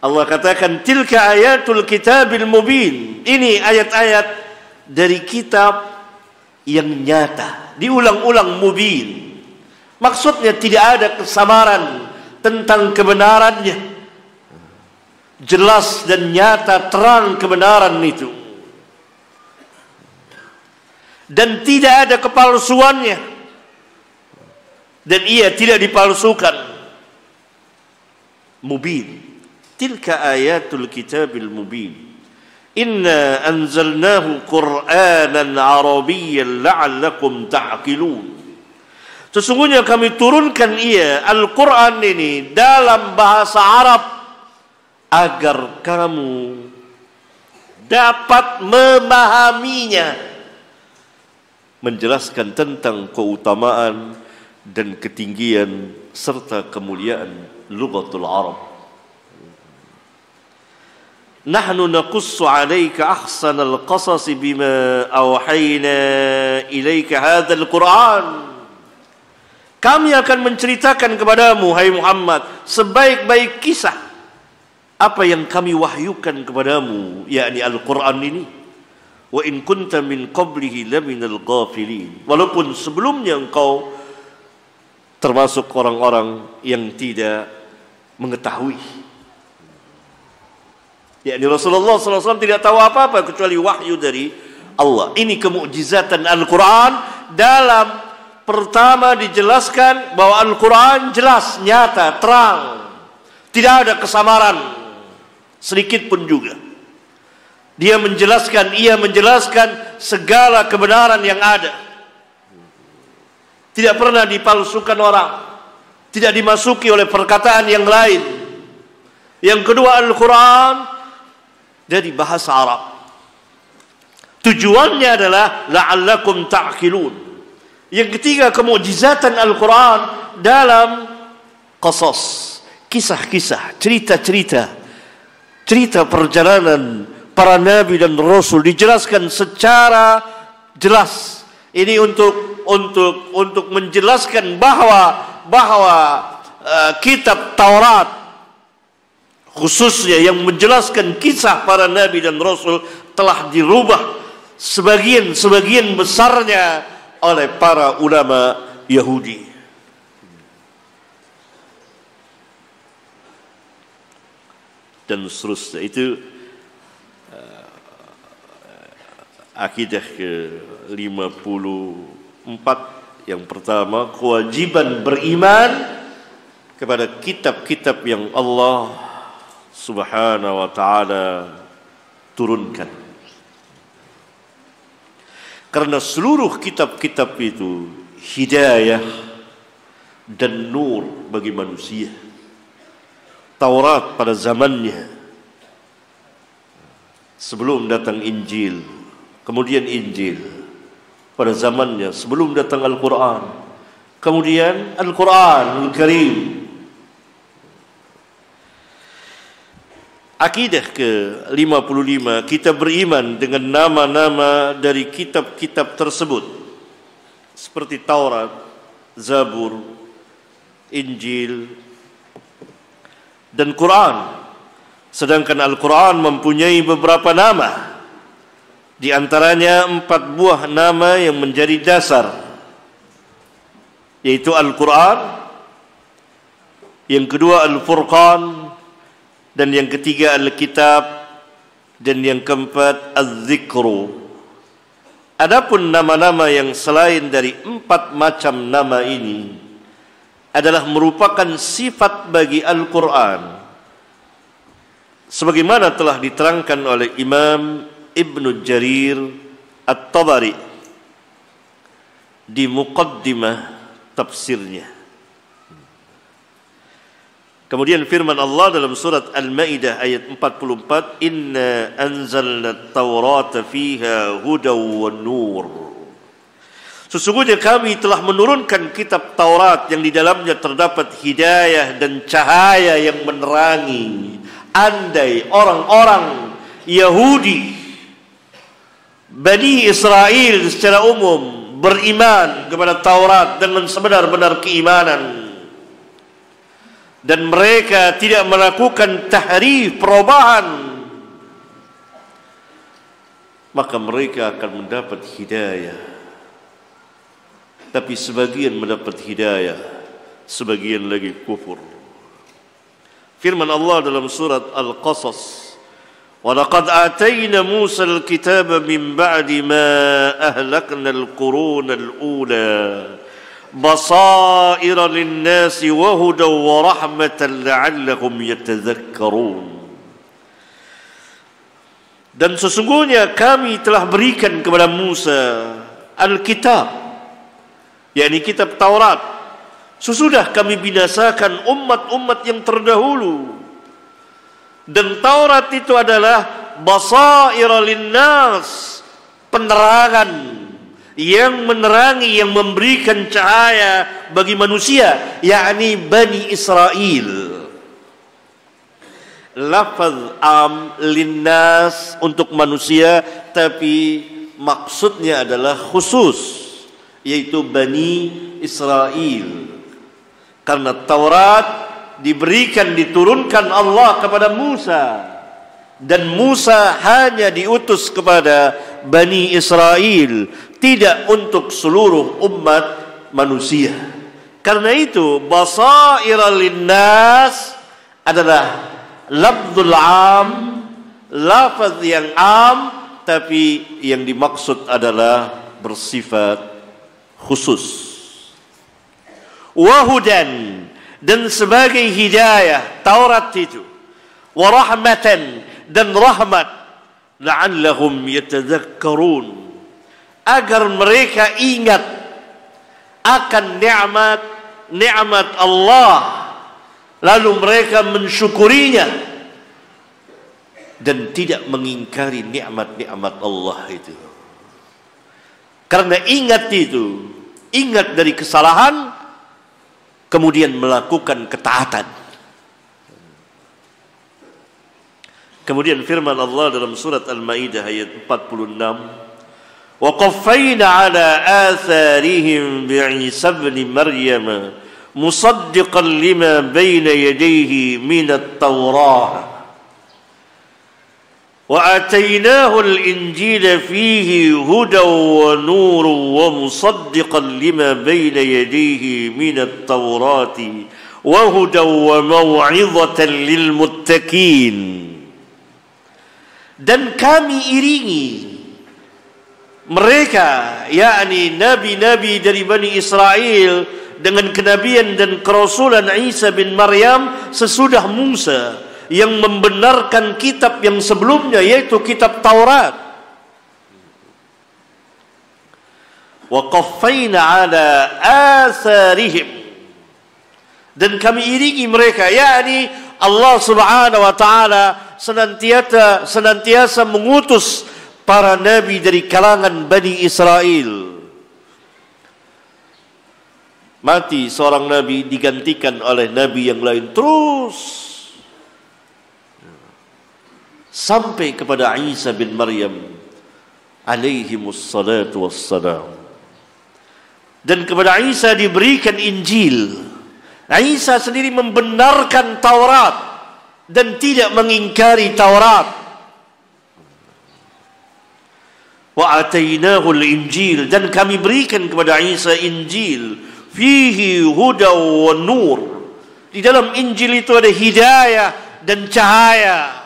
Allah katakan tilka ayatul kitabil mubin. Ini ayat-ayat dari kitab yang nyata, diulang-ulang, mubin. Maksudnya tidak ada kesamaran tentang kebenarannya, jelas dan nyata, terang kebenaran itu, dan tidak ada kepalsuannya. dan ia tidak dipalsukan. Mubin. Tilka ayatul kitabil mubin. Inna anzalnahu Qur'anan Arabiyyan la'allakum ta'qilun. Sesungguhnya kami turunkan ia, Al-Quran ini, dalam bahasa Arab agar kamu dapat memahaminya, menjelaskan tentang keutamaan dan ketinggian serta kemuliaan lughatul Arab. Nahnu naqussu 'alaika ahsanal qasas bima awhayna ilaika hadzal Qur'an. Kami akan menceritakan kepadamu, hai Muhammad, sebaik-baik kisah apa yang kami wahyukan kepadamu, yakni Al-Quran ini. Wa in kunta min qablihi laminal ghafilin. Walaupun sebelumnya engkau termasuk orang-orang yang tidak mengetahui. Yakni Rasulullah SAW tidak tahu apa-apa kecuali wahyu dari Allah. Ini kemukjizatan Al-Quran. Dalam pertama dijelaskan bahwa Al-Quran jelas, nyata, terang. Tidak ada kesamaran sedikit pun juga. Ia menjelaskan segala kebenaran yang ada. Tidak pernah dipalsukan orang. Tidak dimasuki oleh perkataan yang lain. Yang kedua, Al-Quran dari bahasa Arab. Tujuannya adalah la'allakum ta'qilun. Yang ketiga, kemukjizatan Al-Quran dalam qasas, kisah-kisah, cerita perjalanan para nabi dan rasul dijelaskan secara jelas. Ini untuk menjelaskan bahwa kitab Taurat khususnya yang menjelaskan kisah para nabi dan rasul telah dirubah sebagian besarnya oleh para ulama Yahudi. Dan seterusnya. Itu akidah ke-54. Yang pertama, kewajiban beriman kepada kitab-kitab yang Allah Subhanahu wa ta'ala turunkan. Karena seluruh kitab-kitab itu hidayah dan nur bagi manusia. Taurat pada zamannya, sebelum datang Injil, kemudian Injil pada zamannya sebelum datang Al-Quran, kemudian Al-Quran Al-Karim. Akidah ke-55, kita beriman dengan nama-nama dari kitab-kitab tersebut seperti Taurat, Zabur, Injil dan Quran. Sedangkan Al-Quran mempunyai beberapa nama, di antaranya 4 buah nama yang menjadi dasar, yaitu Al-Quran, yang kedua Al-Furqan, dan yang ketiga Al-Kitab, dan yang keempat Az-Zikru. Adapun nama-nama yang selain dari 4 macam nama ini adalah merupakan sifat bagi Al-Quran, sebagaimana telah diterangkan oleh Imam Ibnu Jarir At-Tabari di muqaddimah tafsirnya. Kemudian firman Allah dalam surat Al-Maidah ayat 44, Inna anzalna at-taurata fiha hudaw wan nur. Sesungguhnya kami telah menurunkan kitab Taurat yang di dalamnya terdapat hidayah dan cahaya yang menerangi. Andai orang-orang Yahudi, Bani Israel secara umum beriman kepada Taurat dengan sebenar-benar keimanan, dan mereka tidak melakukan tahrif, perubahan, maka mereka akan mendapat hidayah. Tapi sebagian mendapat hidayah, sebagian lagi kufur. Firman Allah dalam surat Al-Qasas, وَلَقَدْ آتَيْنَا مُوسَى الْكِتَابَ مِنْ بَعْدِ مَا أَهْلَكْنَا الْقُرُونَ الْأُولَى basaira lin-nasi wa hudaw wa rahmatan la'allahum yatadhakkarun. Dan sesungguhnya kami telah berikan kepada Musa Alkitab, yakni kitab Taurat, sesudah kami binasakan umat-umat yang terdahulu. Dan Taurat itu adalah basaira linnas, penerangan yang menerangi, yang memberikan cahaya bagi manusia, yakni Bani Israel. Lafaz am linnas untuk manusia, tapi maksudnya adalah khusus, yaitu Bani Israel. Karena Taurat diberikan, diturunkan Allah kepada Musa, dan Musa hanya diutus kepada Bani Israel, tidak untuk seluruh umat manusia. Karena itu basaira linnas adalah lafzul am, lafaz yang am, tapi yang dimaksud adalah bersifat khusus. Wahudan, dan sebagai hidayah Taurat itu, warahmatan, dan rahmat, la'allahum yatadhakkarun, agar mereka ingat akan nikmat Allah, lalu mereka mensyukurinya dan tidak mengingkari nikmat-nikmat Allah itu. Karena ingat itu, ingat dari kesalahan, kemudian melakukan ketaatan. Kemudian firman Allah dalam surat Al-Maidah ayat 46, wa qaffayna ala atharihim bi'isa ibn Maryam musaddiqan lima bayna yadayhi min at-Taurah wa atainahu al-Injila fihi hudaw wa nur wa musaddiqan lima bayna yadayhi min at-Taurati wa hudaw wa maw'izatan lil muttaqin. Dan kami iringi mereka, yakni nabi-nabi dari Bani Israel, dengan kenabian dan kerasulan Isa bin Maryam sesudah Musa, yang membenarkan kitab yang sebelumnya, yaitu kitab Taurat. Wa qaffayna ala atharihim, dan kami iringi mereka, yakni Allah Subhanahu wa taala senantiasa mengutus para nabi dari kalangan Bani Israel. Mati seorang nabi digantikan oleh nabi yang lain terus sampai kepada Isa bin Maryam alaihimus salatu wassalam. Dan kepada Isa diberikan Injil. Isa sendiri membenarkan Taurat dan tidak mengingkari Taurat. Wa atainahu al-Injil, dan kami berikan kepada Isa Injil, fihi huda wa nur. Di dalam Injil itu ada hidayah dan cahaya.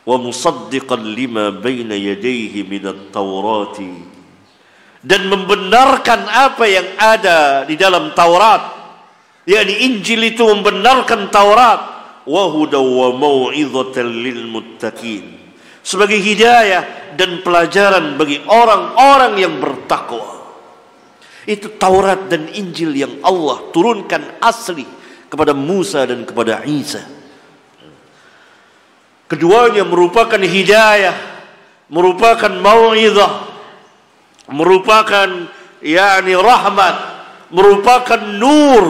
Wa musaddiqan lima baina yadayhi min at-Taurati, dan membenarkan apa yang ada di dalam Taurat, yakni Injil itu membenarkan Taurat. Wa huda wa mau'izatan lil muttaqin, sebagai hidayah dan pelajaran bagi orang-orang yang bertakwa. Itu Taurat dan Injil yang Allah turunkan asli kepada Musa dan kepada Isa. Keduanya merupakan hidayah, merupakan mau'izah, merupakan yakni rahmat, merupakan nur.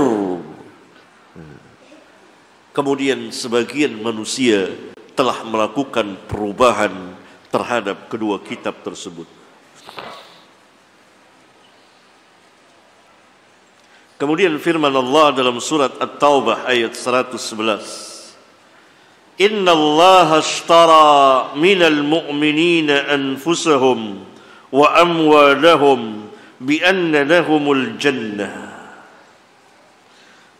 Kemudian sebagian manusia telah melakukan perubahan terhadap kedua kitab tersebut. Kemudian firman Allah dalam surat At-Taubah ayat 111, Inna Allah ashtara minal mu'minina anfusahum wa amwalahum bi anna lahumul jannah.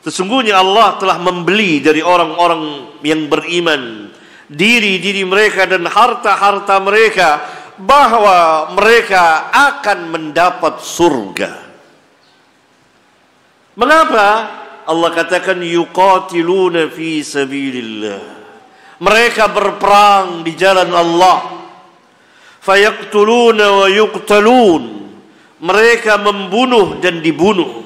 Sesungguhnya Allah telah membeli dari orang-orang yang beriman diri-diri mereka dan harta-harta mereka bahwa mereka akan mendapat surga. Mengapa? Allah katakan yuqatiluna fi sabilillah. Mereka berperang di jalan Allah. Fayaqtuluna wa yuqtalun. Mereka membunuh dan dibunuh.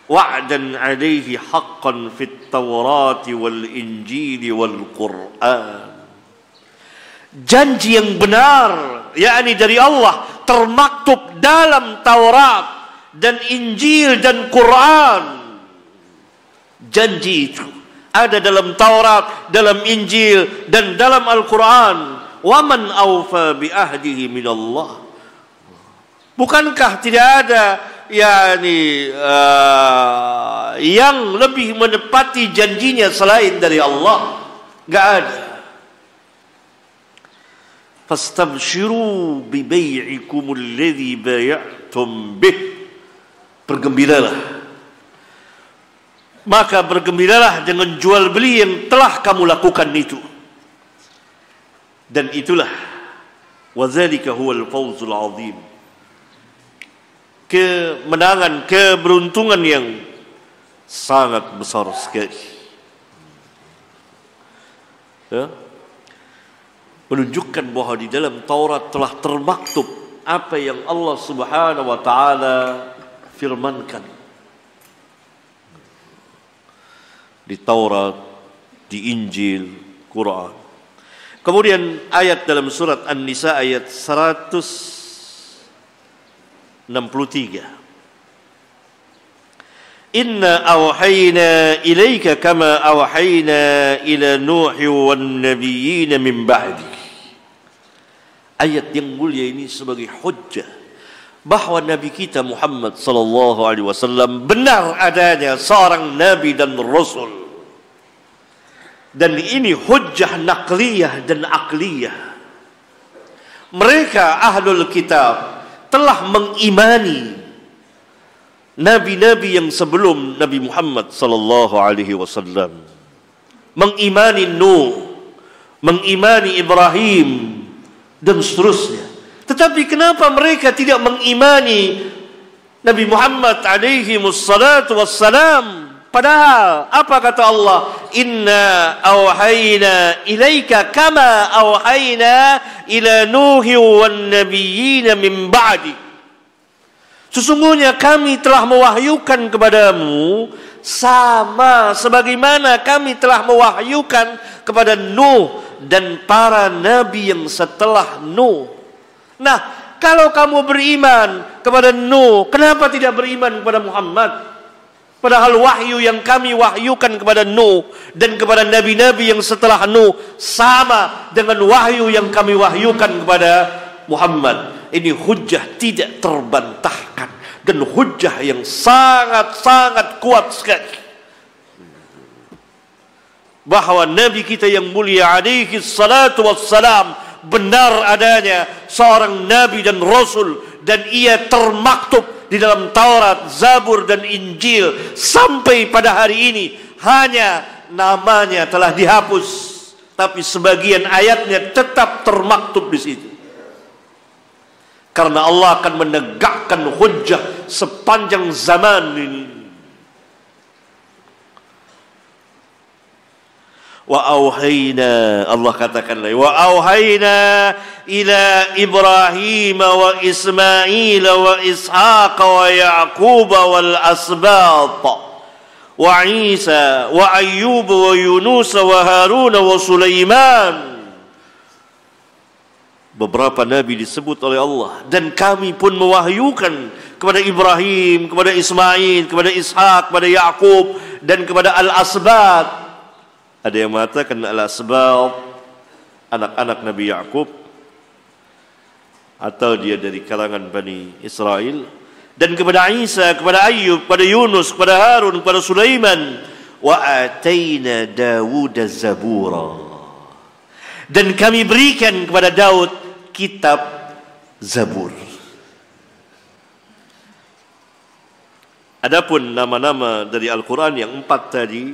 Wa'dan 'alaihi haqqan fit Taurati wal Injili wal Qur'an. Janji yang benar, yakni dari Allah, termaktub dalam Taurat dan Injil dan Quran. Janji itu ada dalam Taurat, dalam Injil dan dalam Al-Quran. Wa man awfa bi ahdihi min Allah. Bukankah tidak ada yang lebih menepati janjinya selain dari Allah? Enggak ada. Fastabshiru bi bai'ikumul ladzi bay'tum bih. Bergembiralah. Maka bergembiralah dengan jual beli yang telah kamu lakukan itu. Dan itulah wadzalika huwal fawzul azim. Kemenangan, keberuntungan yang sangat besar sekali. Ya? Menunjukkan bahwa di dalam Taurat telah termaktub apa yang Allah Subhanahu wa taala firmankan. Di Taurat, di Injil, Quran. Kemudian ayat dalam surat An-Nisa ayat 163. Inna awhayna ilaika kama awhayna ila Nuhi wan nabiyyin min ba'di. Ayat yang mulia ini sebagai hujjah bahwa Nabi kita Muhammad sallallahu alaihi wasallam benar adanya seorang nabi dan rasul. Dan ini hujjah naqliyah dan akliyah. Mereka ahlul kitab telah mengimani nabi-nabi yang sebelum Nabi Muhammad sallallahu alaihi wasallam. Mengimani Nuh, mengimani Ibrahim dan seterusnya. Tetapi kenapa mereka tidak mengimani Nabi Muhammad alaihi wassalatu wassalam? Padahal apa kata Allah? Inna awhayna ilaika kama awhayna ila Nuhi wan nabiyyin min ba'di. Sesungguhnya kami telah mewahyukan kepadamu sama sebagaimana kami telah mewahyukan kepada Nuh dan para nabi yang setelah Nuh. Nah, kalau kamu beriman kepada Nuh, kenapa tidak beriman kepada Muhammad? Padahal wahyu yang kami wahyukan kepada Nuh dan kepada nabi-nabi yang setelah Nuh sama dengan wahyu yang kami wahyukan kepada Muhammad. Ini hujjah tidak terbantahkan dan hujjah yang sangat-sangat kuat sekali. Bahwa Nabi kita yang mulia alaihi salatu wassalam benar adanya seorang nabi dan rasul, dan ia termaktub di dalam Taurat, Zabur dan Injil sampai pada hari ini. Hanya namanya telah dihapus, tapi sebagian ayatnya tetap termaktub di situ. Karena Allah akan menegakkan hujjah sepanjang zaman ini. Wa auhayna, Allah katakan lagi, wa auhayna ila Ibrahim wa Ismail wa Ishaq wa Yaqub wal asbat wa Isa wa Ayyub wa Yunus wa Harun wa Sulaiman. Beberapa nabi disebut oleh Allah, dan kami pun mewahyukan kepada Ibrahim, kepada Ismail, kepada Ishaq, kepada Yaqub dan kepada al-asbat. Ada yang mengatakan al-asbat anak-anak Nabi Yaqub, atau dia dari kalangan Bani Israel, dan kepada Isa, kepada Ayyub, kepada Yunus, kepada Harun, kepada Sulaiman. Wa ataina Dawud zabura, dan kami berikan kepada Daud kitab Zabur. Adapun nama-nama dari Al-Quran yang 4 tadi,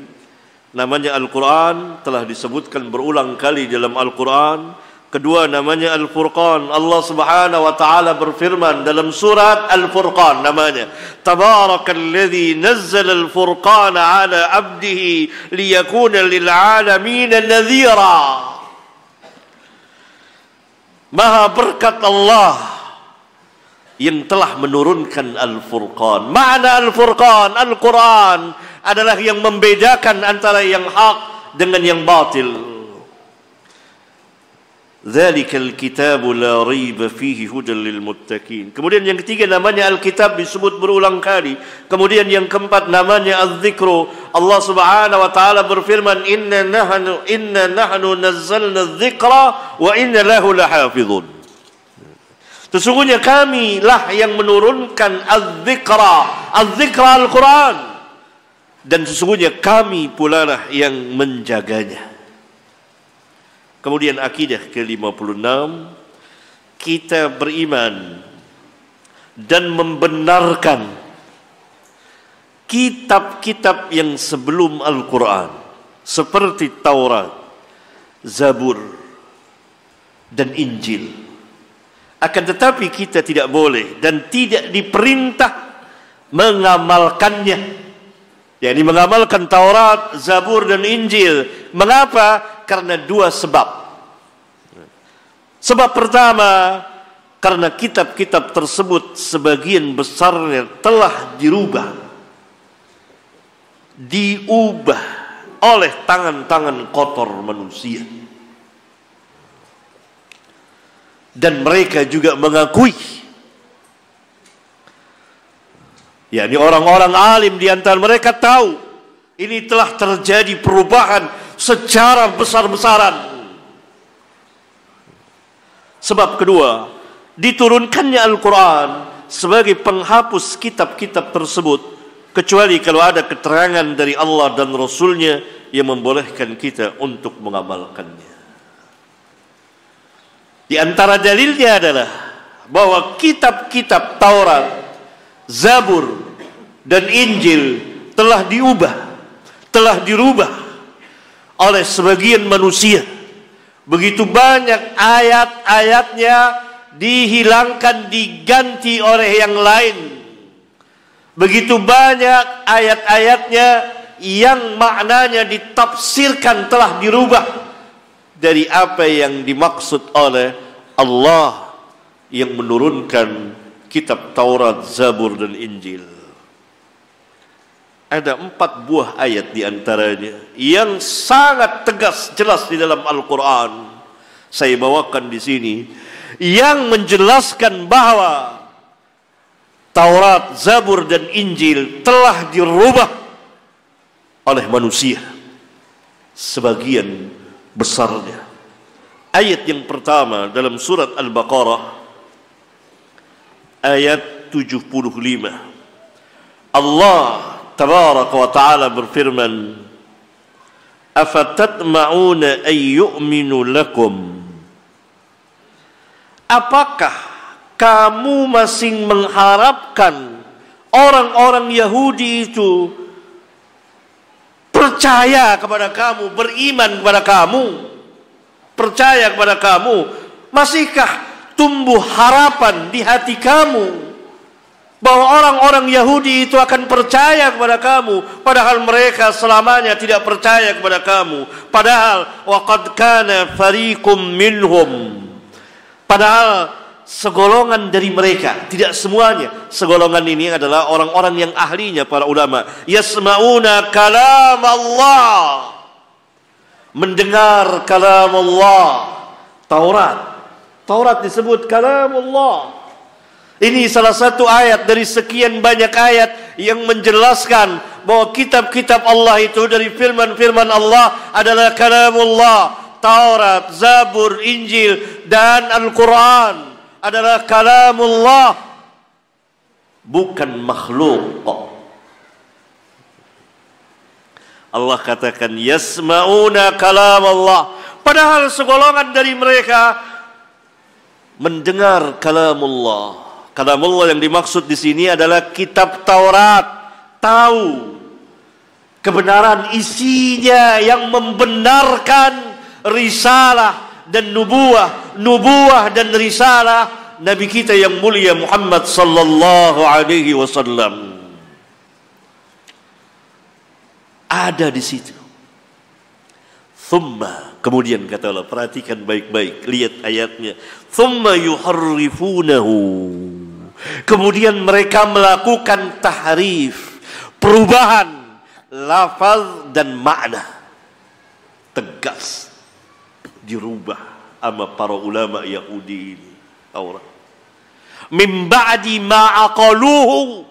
namanya Al-Quran telah disebutkan berulang kali dalam Al-Quran Kedua namanya Al-Furqan. Allah Subhanahu wa taala berfirman dalam surat Al-Furqan namanya, Tabarakalladzi nazzala al-furqana 'ala 'abdihi liyakuna lil 'alamin nadhira. Maha berkat Allah yang telah menurunkan Al-Furqan. Makna Al-Furqan, Al-Quran adalah yang membedakan antara yang hak dengan yang batil. Dzalikal kitabu la raiba fihi hudan lil muttaqin. Kemudian yang ketiga namanya Al-Kitab disebut berulang kali. Kemudian yang keempat namanya Az-Dzikru. Allah Subhanahu wa taala berfirman, Inna nahnu nazzalna adz-dzikra wa inna lahu lahafizun. Sesungguhnya kami lah yang menurunkan Az-Dzikra. Az-Dzikra Al-Quran. Dan sesungguhnya kami pula lah yang menjaganya. Kemudian akidah ke-56, kita beriman dan membenarkan kitab-kitab yang sebelum Al-Quran seperti Taurat, Zabur dan Injil. Akan tetapi kita tidak boleh dan tidak diperintah mengamalkannya. yakni mengamalkan Taurat, Zabur dan Injil. Mengapa? Karena dua sebab. Sebab pertama, karena kitab-kitab tersebut sebagian besarnya telah diubah oleh tangan-tangan kotor manusia. Dan mereka juga mengakui, yakni orang-orang alim di antara mereka tahu ini telah terjadi perubahan secara besar-besaran. Sebab kedua, diturunkannya Al-Quran sebagai penghapus kitab-kitab tersebut, kecuali kalau ada keterangan dari Allah dan Rasulnya yang membolehkan kita untuk mengamalkannya. Di antara dalilnya adalah bahwa kitab-kitab Taurat, Zabur dan Injil telah dirubah oleh sebagian manusia. Begitu banyak ayat-ayatnya dihilangkan, diganti oleh yang lain. Begitu banyak ayat-ayatnya yang maknanya ditafsirkan telah dirubah dari apa yang dimaksud oleh Allah yang menurunkan kitab Taurat, Zabur dan Injil. Ada 4 buah ayat di antaranya yang sangat tegas jelas di dalam Al-Quran. Saya bawakan di sini yang menjelaskan bahwa Taurat, Zabur dan Injil telah dirubah oleh manusia sebagian besarnya. Ayat yang pertama dalam surat Al-Baqarah ayat 75. Allah tabaraka wa ta'ala berfirman, afatatma'una ay yu'minu lakum. Apakah kamu masih mengharapkan orang-orang Yahudi itu percaya kepada kamu, beriman kepada kamu, percaya kepada kamu? Masihkah tumbuh harapan di hati kamu bahwa orang-orang Yahudi itu akan percaya kepada kamu, padahal mereka selamanya tidak percaya kepada kamu? Padahal waqad kana fariqum minhum, padahal segolongan dari mereka, tidak semuanya, segolongan ini adalah orang-orang yang ahlinya para ulama, yasma'una kalam Allah, mendengar kalam Allah. Taurat disebut kalam Allah. Ini salah satu ayat dari sekian banyak ayat yang menjelaskan bahwa kitab-kitab Allah itu dari firman-firman Allah adalah kalamullah. Taurat, Zabur, Injil dan Al-Quran adalah kalamullah, bukan makhluk. Allah katakan yasma'una kalam Allah, padahal segolongan dari mereka mendengar kalamullah. Kalamullah yang dimaksud di sini adalah kitab Taurat, tahu kebenaran isinya yang membenarkan risalah dan nubuah dan risalah Nabi kita yang mulia Muhammad sallallahu alaihi wasallam. Ada di situ. Thumma, kemudian kata Allah, perhatikan baik-baik, lihat ayatnya. Thumma yuharrifunahu. Kemudian mereka melakukan tahrif, perubahan lafaz dan makna. Tegas dirubah sama para ulama Yahudi ini. Taurat. Min ba'di ma aqaluhu.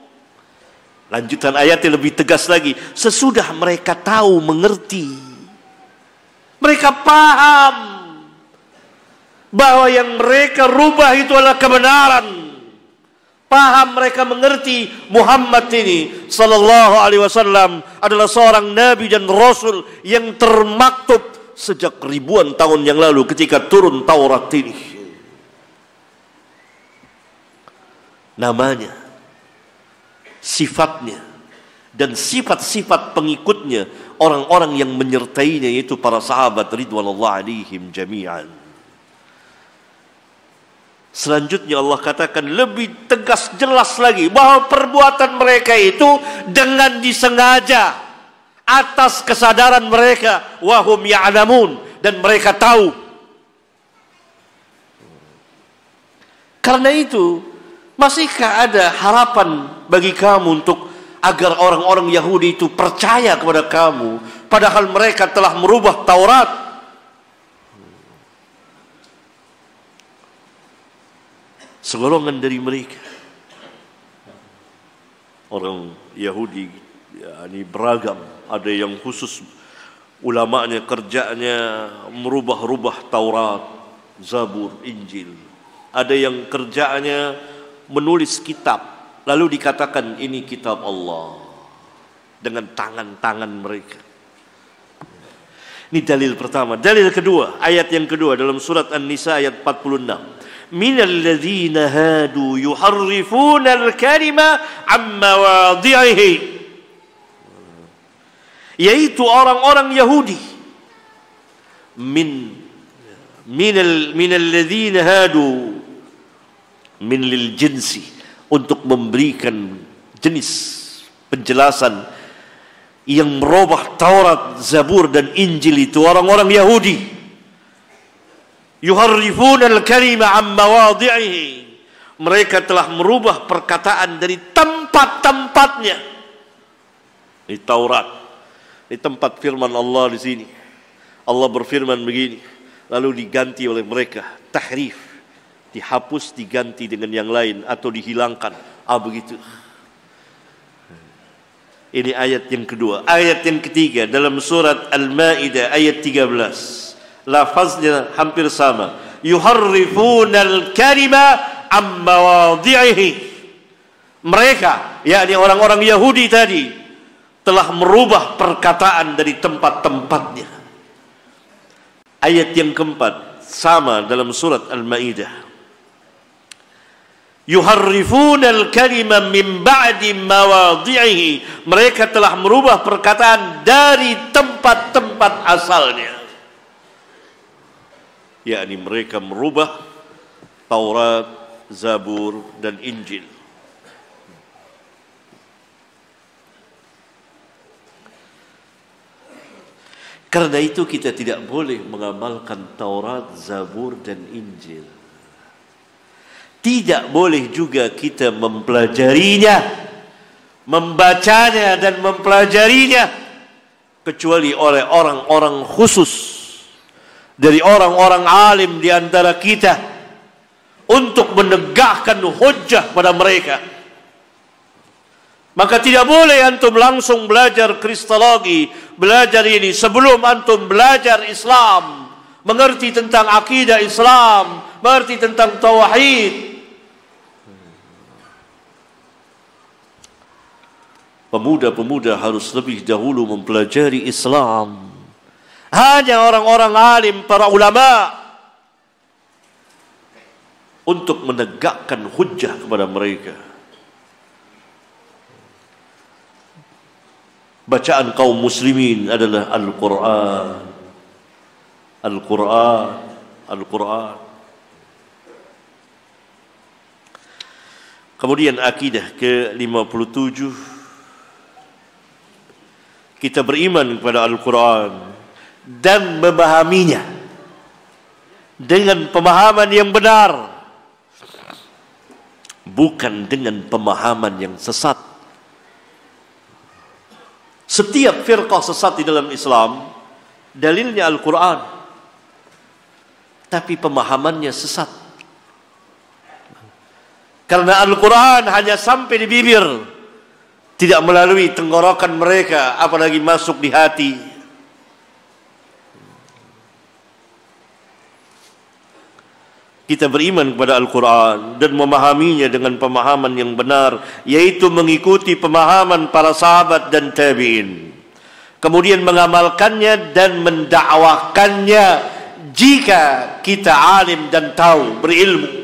Lanjutan ayatnya lebih tegas lagi. Sesudah mereka tahu, mengerti. Mereka paham bahwa yang mereka rubah itu adalah kebenaran. Paham, mereka mengerti Muhammad ini sallallahu alaihi wasallam adalah seorang nabi dan rasul yang termaktub sejak ribuan tahun yang lalu ketika turun Taurat ini. Namanya, sifatnya, dan sifat-sifat pengikutnya, orang-orang yang menyertainya, yaitu para sahabat ridwanullah alaihim jami'an. Selanjutnya Allah katakan lebih tegas, jelas lagi bahwa perbuatan mereka itu dengan disengaja, atas kesadaran mereka, wahum ya'lamun, dan mereka tahu. Karena itu, masihkah ada harapan bagi kamu untuk agar orang-orang Yahudi itu percaya kepada kamu, padahal mereka telah merubah Taurat? Segolongan dari mereka, orang Yahudi, ini beragam. Ada yang khusus ulamanya kerjanya merubah-rubah Taurat, Zabur, Injil. Ada yang kerjanya menulis kitab, lalu dikatakan ini kitab Allah dengan tangan-tangan mereka. Ini dalil pertama. Dalil kedua, ayat yang kedua dalam surat An-Nisa ayat 46. Minal ladzina hadu yuharrifuna al-kalima an mawadhi'ihi. Yaitu orang-orang Yahudi. Minal ladzina hadu, min lil jinsi, untuk memberikan jenis penjelasan yang merubah Taurat, Zabur dan Injil itu orang-orang Yahudi. Yuharrifuna al-kalima an mawadhi'ihi. Mereka telah merubah perkataan dari tempat-tempatnya. Di Taurat, di tempat firman Allah di sini, Allah berfirman begini, lalu diganti oleh mereka, tahrif, dihapus, diganti dengan yang lain atau dihilangkan. Begitu. Ini ayat yang kedua. Ayat yang ketiga dalam surat Al-Maidah ayat 13. Lafaznya hampir sama. Yuharrifunal kalima am mawadhi'ihi. Mereka, yakni orang-orang Yahudi tadi, telah merubah perkataan dari tempat-tempatnya. Ayat yang keempat sama dalam surat Al-Maidah. Yuharrifunal kalima min ba'di mawadhi'ihi. Mereka telah merubah perkataan dari tempat-tempat asalnya. Yakni mereka merubah Taurat, Zabur dan Injil. Karena itu kita tidak boleh mengamalkan Taurat, Zabur dan Injil. Tidak boleh juga kita mempelajarinya, membacanya dan mempelajarinya, kecuali oleh orang-orang khusus dari orang-orang alim di antara kita untuk menegakkan hujjah pada mereka. Maka tidak boleh antum langsung belajar kristologi, belajar ini sebelum antum belajar Islam, mengerti tentang akidah Islam, mengerti tentang tauhid. Pemuda-pemuda harus lebih dahulu mempelajari Islam. Hanya orang-orang alim, para ulama, untuk menegakkan hujjah kepada mereka. Bacaan kaum muslimin adalah Al-Quran. Al-Quran Al-Quran. Kemudian akidah ke-57, kita beriman kepada Al-Quran dan memahaminya dengan pemahaman yang benar, bukan dengan pemahaman yang sesat. Setiap firqah sesat di dalam Islam dalilnya Al-Quran, tapi pemahamannya sesat. Karena Al-Quran hanya sampai di bibir, tidak melalui tenggorokan mereka, apalagi masuk di hati. Kita beriman kepada Al-Quran dan memahaminya dengan pemahaman yang benar, yaitu mengikuti pemahaman para sahabat dan tabi'in. Kemudian mengamalkannya dan mendakwakannya jika kita alim dan tahu, berilmu.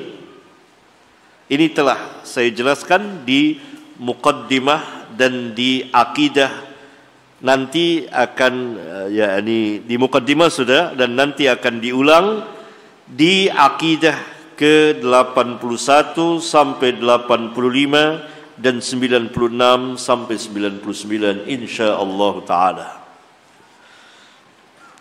Ini telah saya jelaskan di muqaddimah dan di akidah. Nanti akan di muqaddimah sudah, dan nanti akan diulang di akidah ke-81 sampai 85 dan 96 sampai 99 insyaallah taala.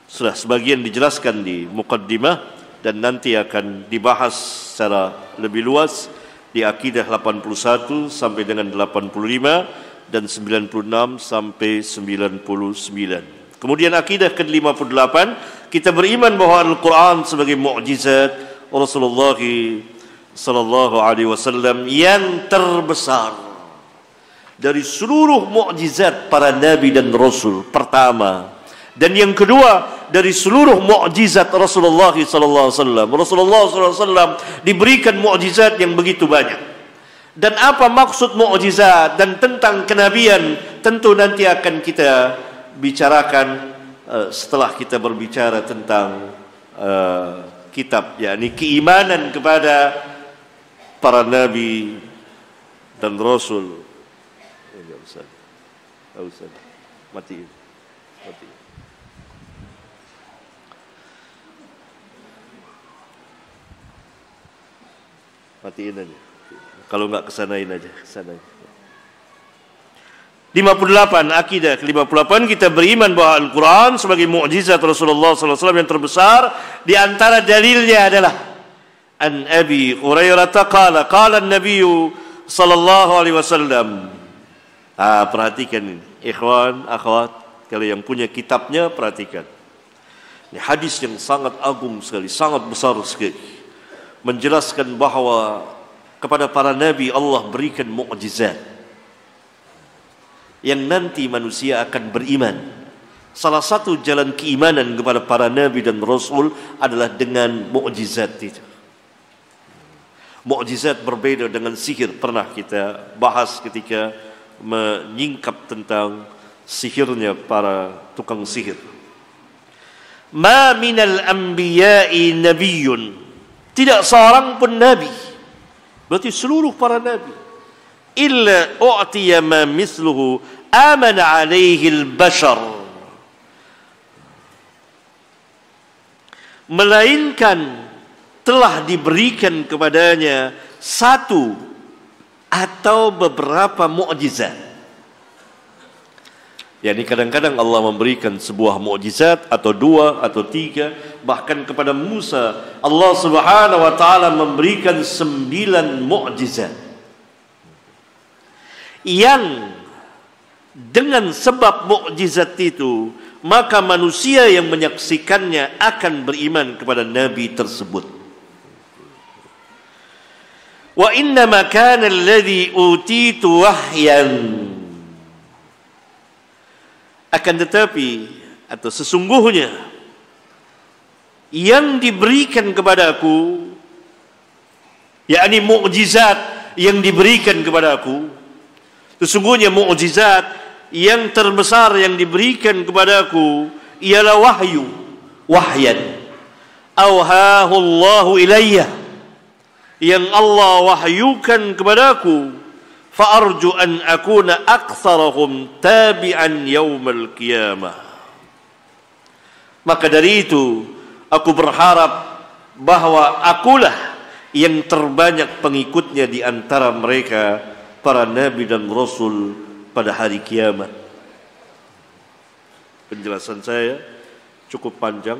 Sudah sebagian dijelaskan di muqaddimah dan nanti akan dibahas secara lebih luas di akidah 81 sampai dengan 85 dan 96 sampai 99. Kemudian akidah ke-58, kita beriman bahwa Al-Quran sebagai mukjizat Rasulullah sallallahu alaihi wasallam yang terbesar dari seluruh mukjizat para nabi dan rasul pertama, dan yang kedua dari seluruh mukjizat Rasulullah sallallahu alaihi wasallam. Rasulullah sallallahu alaihi wasallam diberikan mukjizat yang begitu banyak. Dan apa maksud mukjizat dan tentang kenabian tentu nanti akan kita bicarakan setelah kita berbicara tentang kitab, yakni keimanan kepada para nabi dan rasul. Ya Ustaz. Ustaz. Mati. Matiin aja. Kalau enggak kesanain aja, kesanain. 58, akidah ke-58, kita beriman bahwa Al-Quran sebagai mukjizat Rasulullah SAW yang terbesar. Di antara dalilnya adalah An Abi Hurairah qala qala an-nabiy sallallahu alaihi wasallam. Perhatikan ini, ikhwan, akhwat, kalau yang punya kitabnya perhatikan. Ini hadis yang sangat agung sekali, sangat besar sekali, menjelaskan bahawa kepada para nabi Allah berikan mukjizat yang nanti manusia akan beriman. Salah satu jalan keimanan kepada para nabi dan rasul adalah dengan mukjizat itu. Mukjizat berbeda dengan sihir, pernah kita bahas ketika menyingkap tentang sihirnya para tukang sihir. Ma minal anbiya'i nabiyyun, tidak seorang pun nabi, berarti seluruh para nabi, illa u'tiya ma misluhu amana alaihi al-bashar, melainkan telah diberikan kepadanya satu atau beberapa mukjizat. Yani kadang-kadang Allah memberikan sebuah mukjizat atau dua atau tiga, bahkan kepada Musa Allah Subhanahu wa taala memberikan 9 mukjizat yang dengan sebab mukjizat itu maka manusia yang menyaksikannya akan beriman kepada nabi tersebut. Wa inna ma kana alladhi utitu wahyan, akan tetapi atau sesungguhnya yang diberikan kepadaku, yakni mukjizat yang diberikan kepadaku, sesungguhnya mukjizat yang terbesar yang diberikan kepadaku ialah wahyu, wahyan awhahu Allahu ilayya, yang Allah wahyukan kepadaku, fa arju an akuna aktsarahum tabi'an yaumal qiyamah. Maka dari itu aku berharap bahwa akulah yang terbanyak pengikutnya di antara mereka para nabi dan rasul pada hari kiamat. Penjelasan saya cukup panjang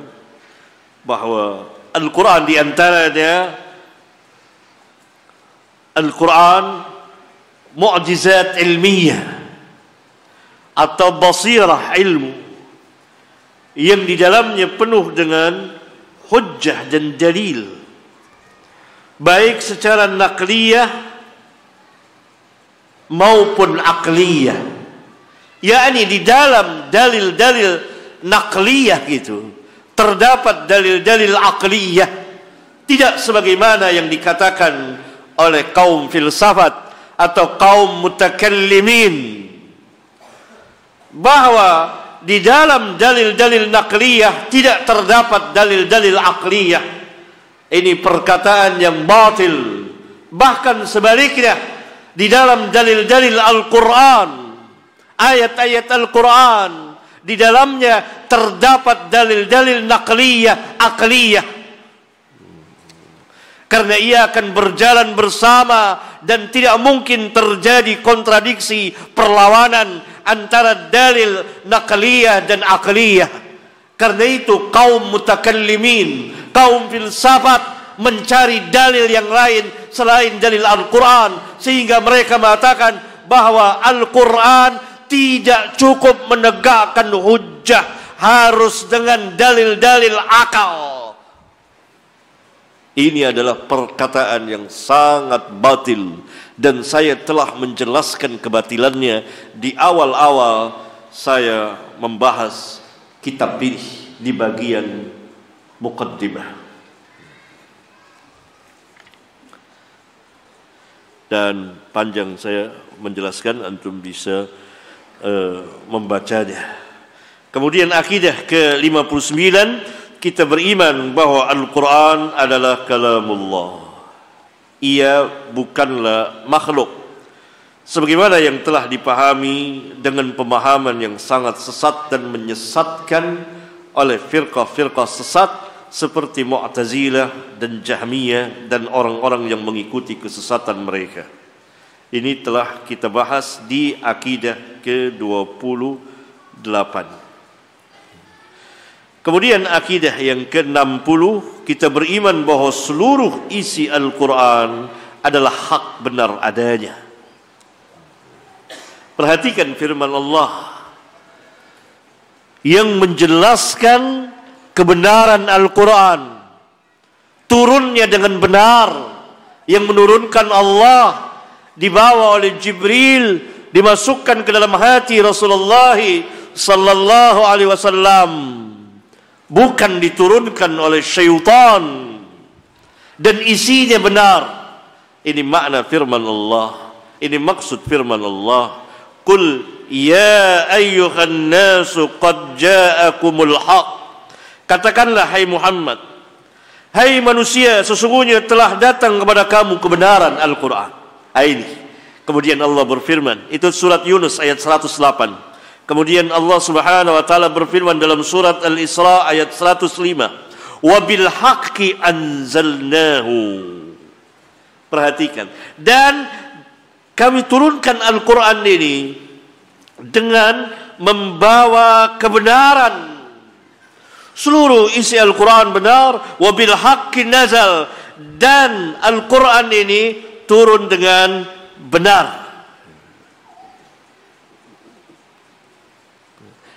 bahwa Al-Quran di antaranya Al-Quran mu'jizat ilmiah atau basirah ilmu yang di dalamnya penuh dengan hujjah dan dalil, baik secara nakliyah maupun akliyah. Yakni di dalam dalil-dalil nakliyah itu terdapat dalil-dalil akliyah, tidak sebagaimana yang dikatakan oleh kaum filsafat atau kaum mutakallimin bahwa di dalam dalil-dalil nakliyah tidak terdapat dalil-dalil akliyah. Ini perkataan yang batil. Bahkan sebaliknya, di dalam dalil-dalil Al-Quran, ayat-ayat Al-Quran, di dalamnya terdapat dalil-dalil nakliyah, akliyah. Karena ia akan berjalan bersama dan tidak mungkin terjadi kontradiksi, perlawanan antara dalil nakliyah dan akliyah. Karena itu kaum mutakallimin, kaum filsafat mencari dalil yang lain selain dalil Al-Quran, sehingga mereka mengatakan bahwa Al-Quran tidak cukup menegakkan hujjah, harus dengan dalil-dalil akal. Ini adalah perkataan yang sangat batil, dan saya telah menjelaskan kebatilannya di awal-awal saya membahas kitab ini di bagian muqaddimah. Dan panjang saya menjelaskan, antum bisa membacanya. Kemudian akidah ke-59, kita beriman bahwa Al-Quran adalah kalamullah. Ia bukanlah makhluk, sebagaimana yang telah dipahami dengan pemahaman yang sangat sesat dan menyesatkan oleh firqah-firqah sesat seperti Mu'tazilah dan Jahmiyah dan orang-orang yang mengikuti kesesatan mereka. Ini telah kita bahas di akidah ke-28. Kemudian akidah yang ke-60, kita beriman bahwa seluruh isi Al-Quran adalah hak benar adanya. Perhatikan firman Allah yang menjelaskan kebenaran Al-Quran, turunnya dengan benar, yang menurunkan Allah, dibawa oleh Jibril, dimasukkan ke dalam hati Rasulullah sallallahu alaihi wasallam, bukan diturunkan oleh syaitan, dan isinya benar. Ini makna firman Allah, ini maksud firman Allah. Qul ya ayyuhan nasu qad ja'akumul haq. Katakanlah hai Muhammad, hai manusia, sesungguhnya telah datang kepada kamu kebenaran Al-Quran. Ini kemudian Allah berfirman, itu surat Yunus ayat 108. Kemudian Allah Subhanahu wa taala berfirman dalam surat Al-Isra ayat 105, "Wa bil haqqi anzalnahu." Perhatikan, dan kami turunkan Al-Quran ini dengan membawa kebenaran. Seluruh isi Al-Quran benar, wa bil haqqi nazal, dan Al-Quran ini turun dengan benar.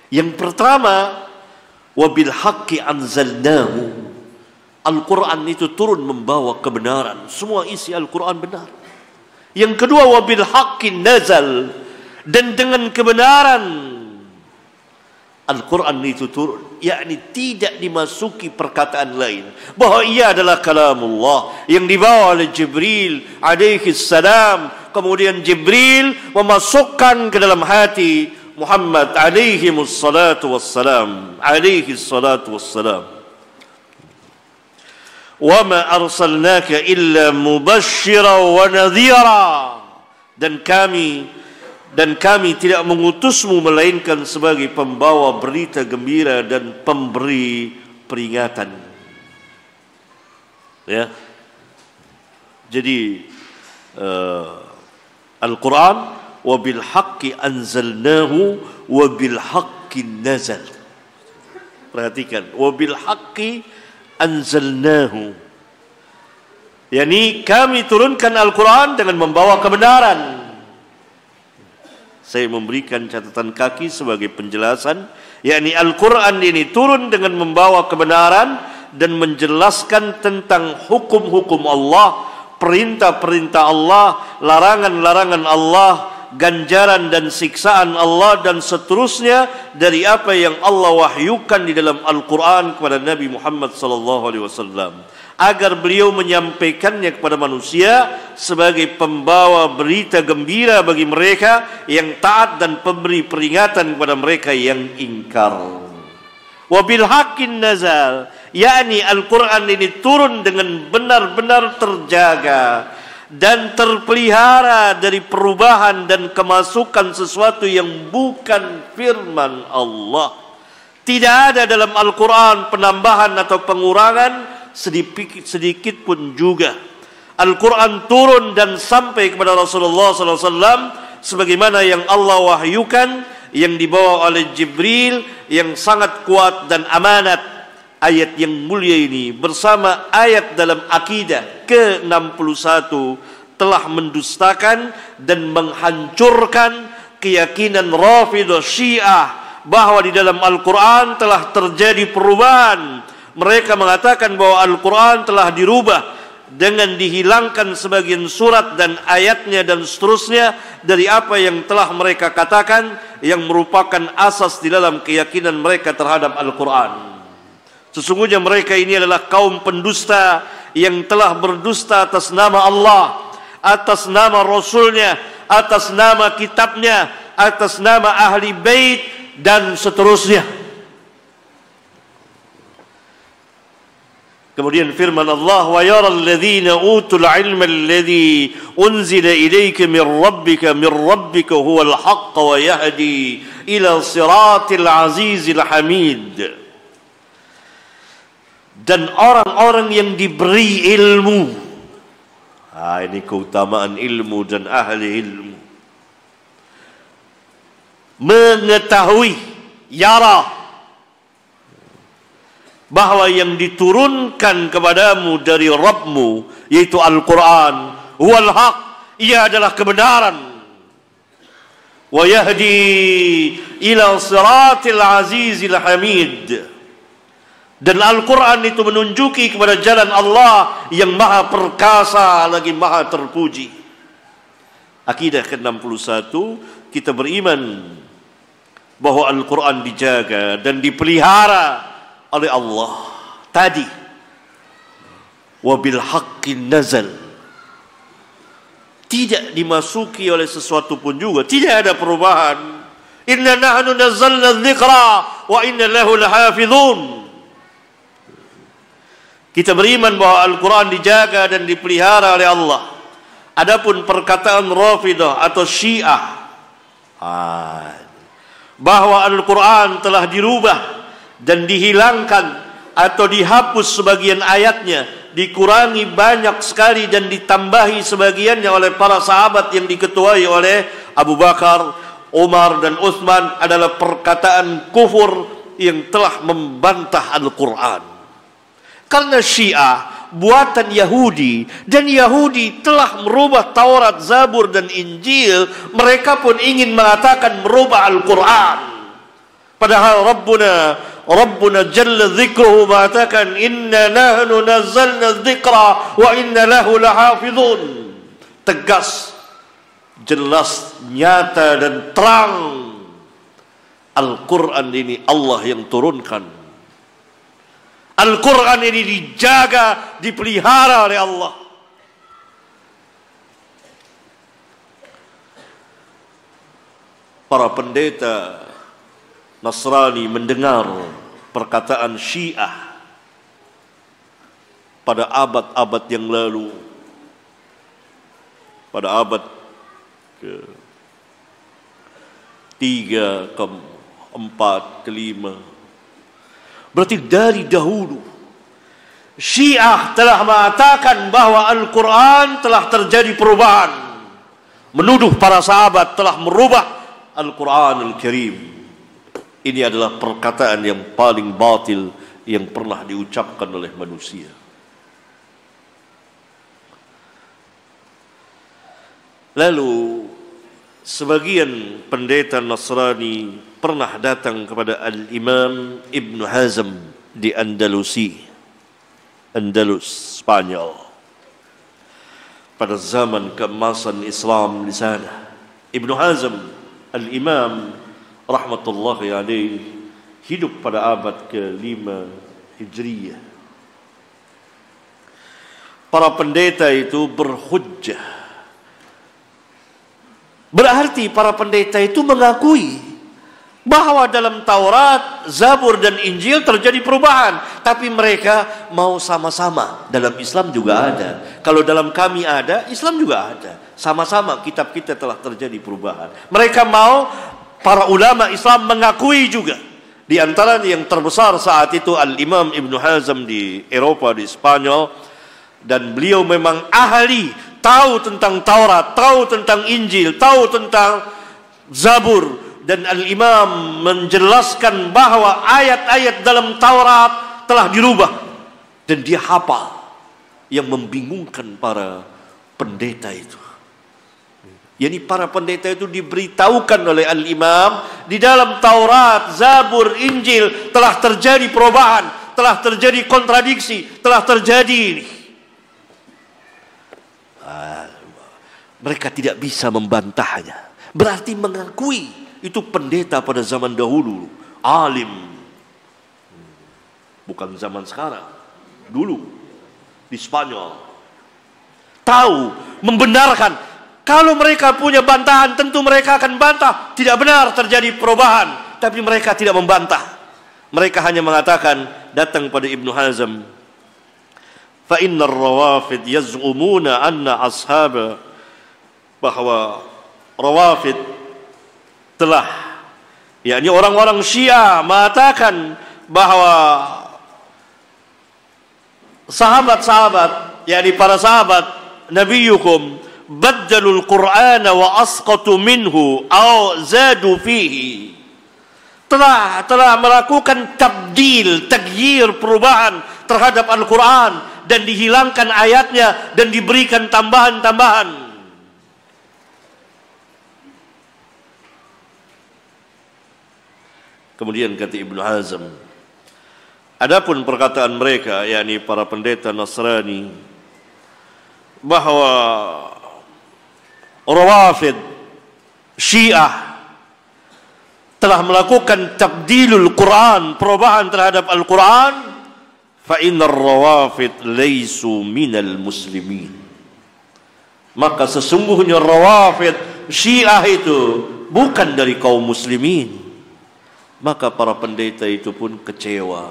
Yang pertama, wabil haqqi anzalnahu. Al-Quran itu turun membawa kebenaran. Semua isi Al-Quran benar. Yang kedua, wabil haqqi nazal, dan dengan kebenaran Al-Quran itu turun. Yakni tidak dimasuki perkataan lain, bahwa ia adalah kalamullah yang dibawa oleh Jibril alaihi salam. Kemudian Jibril memasukkan ke dalam hati Muhammad alaihi salatu wassalam, alaihi salatu wassalam. Wa ma arsalnaka illa mubasysyiran wa nadhira, dan kami tidak mengutusmu melainkan sebagai pembawa berita gembira dan pemberi peringatan. Ya. Jadi Al-Quran wa bil haqqi anzalnahu wa bil haqqi nazal. Perhatikan, wa bil haqqi anzalnahu. Yani kami turunkan Al-Quran dengan membawa kebenaran. Saya memberikan catatan kaki sebagai penjelasan, yakni Al-Quran ini turun dengan membawa kebenaran dan menjelaskan tentang hukum-hukum Allah, perintah-perintah Allah, larangan-larangan Allah, ganjaran dan siksaan Allah dan seterusnya dari apa yang Allah wahyukan di dalam Al-Quran kepada Nabi Muhammad SAW, agar beliau menyampaikannya kepada manusia sebagai pembawa berita gembira bagi mereka yang taat dan pemberi peringatan kepada mereka yang ingkar. Wabil haqqin nazal, yakni Al-Quran ini turun dengan benar-benar terjaga dan terpelihara dari perubahan dan kemasukan sesuatu yang bukan firman Allah. Tidak ada dalam Al-Quran penambahan atau pengurangan sedikit pun juga. Al-Quran turun dan sampai kepada Rasulullah SAW sebagaimana yang Allah wahyukan, yang dibawa oleh Jibril, yang sangat kuat dan amanat. Ayat yang mulia ini bersama ayat dalam akidah ke-61 telah mendustakan dan menghancurkan keyakinan Rafidhah Syiah bahwa di dalam Al-Quran telah terjadi perubahan. Mereka mengatakan bahwa Al-Quran telah dirubah dengan dihilangkan sebagian surat dan ayatnya dan seterusnya dari apa yang telah mereka katakan yang merupakan asas di dalam keyakinan mereka terhadap Al-Quran. Sesungguhnya mereka ini adalah kaum pendusta yang telah berdusta atas nama Allah, atas nama Rasulnya, atas nama kitabnya, atas nama ahli bait dan seterusnya. Kemudian firman Allah, wa yaral ladzina utul ilma alladzi unzila ilayka min rabbika huwal haqq wa yahdi ila siratil azizil hamid. Dan orang-orang yang diberi ilmu, ini keutamaan ilmu dan ahli ilmu, mengetahui, yara, bahwa yang diturunkan kepadamu dari Rabbmu yaitu Al-Quran wal haq, ia adalah kebenaran, wa yahdi ila siratil azizil hamid, dan Al-Quran itu menunjuki kepada jalan Allah yang maha perkasa lagi maha terpuji. Akidah ke-61, kita beriman bahwa Al-Quran dijaga dan dipelihara oleh Allah. Tadi wabil haqqin nazal, tidak dimasuki oleh sesuatu pun juga, tidak ada perubahan. Inna nahnu nazzalna dzikra wa inna lahu lahafizun. Kita beriman bahwa Al-Quran dijaga dan dipelihara oleh Allah. Adapun perkataan Rafidhah atau Syiah bahwa Al-Quran telah dirubah dan dihilangkan atau dihapus sebagian ayatnya, dikurangi banyak sekali dan ditambahi sebagiannya oleh para sahabat yang diketuai oleh Abu Bakar, Umar dan Utsman, adalah perkataan kufur yang telah membantah Al-Quran. Karena Syiah buatan Yahudi, dan Yahudi telah merubah Taurat, Zabur dan Injil, mereka pun ingin mengatakan merubah Al-Quran. Padahal Rabbuna Jalla Dzikruhu mengatakan inna nahnu nazzalna dzikra wa inna lahu lahafizun. Tegas, jelas, nyata dan terang, Al-Quran ini Allah yang turunkan. Al-Quran ini dijaga, dipelihara oleh Allah. Para pendeta Nasrani mendengar perkataan Syiah pada abad-abad yang lalu, pada abad ke-3, ke-4, ke-5. Berarti dari dahulu Syiah telah mengatakan bahwa Al-Quran telah terjadi perubahan, menuduh para sahabat telah merubah Al-Quran Al-Karim. Ini adalah perkataan yang paling batil yang pernah diucapkan oleh manusia. Lalu sebagian pendeta Nasrani pernah datang kepada Al-Imam Ibn Hazm di Andalus, Spanyol, pada zaman keemasan Islam di sana. Ibn Hazm Al-Imam rahmatullahi alaih hidup pada abad ke-5 Hijriyah. Para pendeta itu berhujjah. Berarti para pendeta itu mengakui bahwa dalam Taurat, Zabur dan Injil terjadi perubahan, tapi mereka mau sama-sama. Dalam Islam juga ada. Kalau dalam kami ada, Islam juga ada. Sama-sama kitab kita telah terjadi perubahan. Mereka mau, para ulama Islam mengakui juga. Di antara yang terbesar saat itu Al-Imam Ibn Hazm di Eropa, di Spanyol, dan beliau memang ahli, tahu tentang Taurat, tahu tentang Injil, tahu tentang Zabur. Dan Al-Imam menjelaskan bahwa ayat-ayat dalam Taurat telah dirubah. Dan dia hafal, yang membingungkan para pendeta itu. Yani para pendeta itu diberitahukan oleh Al-Imam, di dalam Taurat, Zabur, Injil telah terjadi perubahan, telah terjadi kontradiksi, telah terjadi ini. Mereka tidak bisa membantahnya. Berarti mengakui itu pendeta pada zaman dahulu, alim. Bukan zaman sekarang, dulu di Spanyol. Tahu, membenarkan. Kalau mereka punya bantahan, tentu mereka akan bantah. Tidak benar terjadi perubahan, tapi mereka tidak membantah. Mereka hanya mengatakan, datang pada Ibn Hazm, fa innar rawafid yaz'umuna anna ashaba, bahwa rawafid telah, yakni orang-orang Syiah mengatakan bahwa sahabat-sahabat, yakni para sahabat nabiyukum, baddalul Qur'ana wa asqatu minhu aw zadu fihi, telah melakukan tabdil, tagyir, perubahan terhadap Al-Quran, dan dihilangkan ayatnya dan diberikan tambahan-tambahan. Kemudian kata Ibn Hazm, adapun perkataan mereka, yakni para pendeta Nasrani, bahwa Rawafid Syiah telah melakukan tabdilul Quran, perubahan terhadap Al-Quran, fa innar Rawafid laysu minal muslimin, maka sesungguhnya Rawafid Syiah itu bukan dari kaum muslimin. Maka para pendeta itu pun kecewa,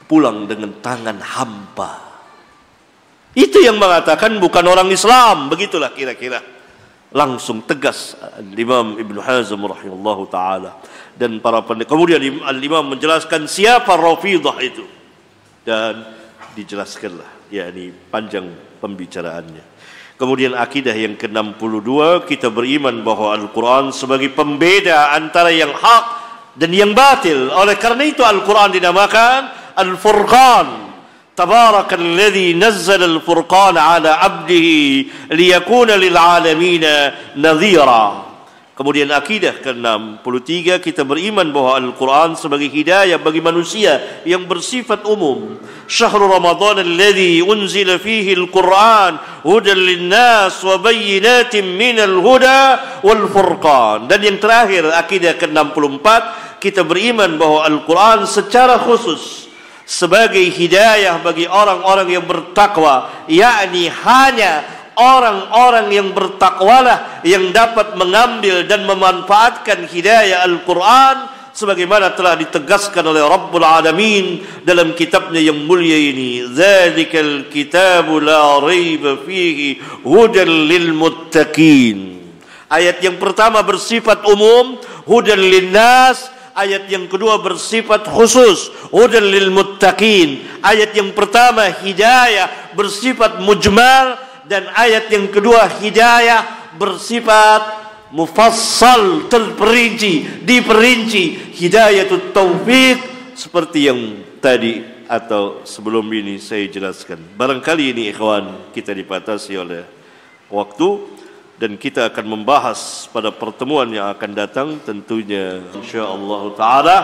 pulang dengan tangan hampa. Itu yang mengatakan bukan orang Islam, begitulah kira-kira. Langsung tegas Imam Ibn Hazm rahimahullahu ta'ala. Dan para pendeta, kemudian Al-Imam menjelaskan siapa Rafidah itu, dan dijelaskanlah, yakni panjang pembicaraannya. Kemudian akidah yang ke-62, kita beriman bahwa Al-Quran sebagai pembeda antara yang hak dan yang batil. Oleh karena itu Al-Quran dinamakan Al-Furqan. Tabarakalladzi nazzala Al-Furqan ala abdihi liyakuna lil'alamina nadhira. Kemudian akidah ke-63, kita beriman bahwa Al-Quran sebagai hidayah bagi manusia yang bersifat umum. Syahrul Ramadan alladhi unzila fihi Al-Quran hudan linnas wa bayyinatin minal huda wal furqan. Dan yang terakhir, akidah ke-64, kita beriman bahwa Al-Quran secara khusus sebagai hidayah bagi orang-orang yang bertakwa, yakni hanya orang-orang yang bertakwalah yang dapat mengambil dan memanfaatkan hidayah Al-Quran sebagaimana telah ditegaskan oleh Rabbul Alamin dalam kitabnya yang mulia ini. Dzalikal kitabu la raiba fihi hudan lil muttaqin. Ayat yang pertama bersifat umum, hudan linnas, Ayat yang kedua bersifat khusus, hudal lil muttaqin. Ayat yang pertama hidayah bersifat mujmal, dan ayat yang kedua hidayah bersifat mufassal, terperinci, diperinci. Hidayatut taufik seperti yang tadi atau sebelum ini saya jelaskan. Barangkali ini ikhwan kita dibatasi oleh waktu, dan kita akan membahas pada pertemuan yang akan datang tentunya insyaallah taala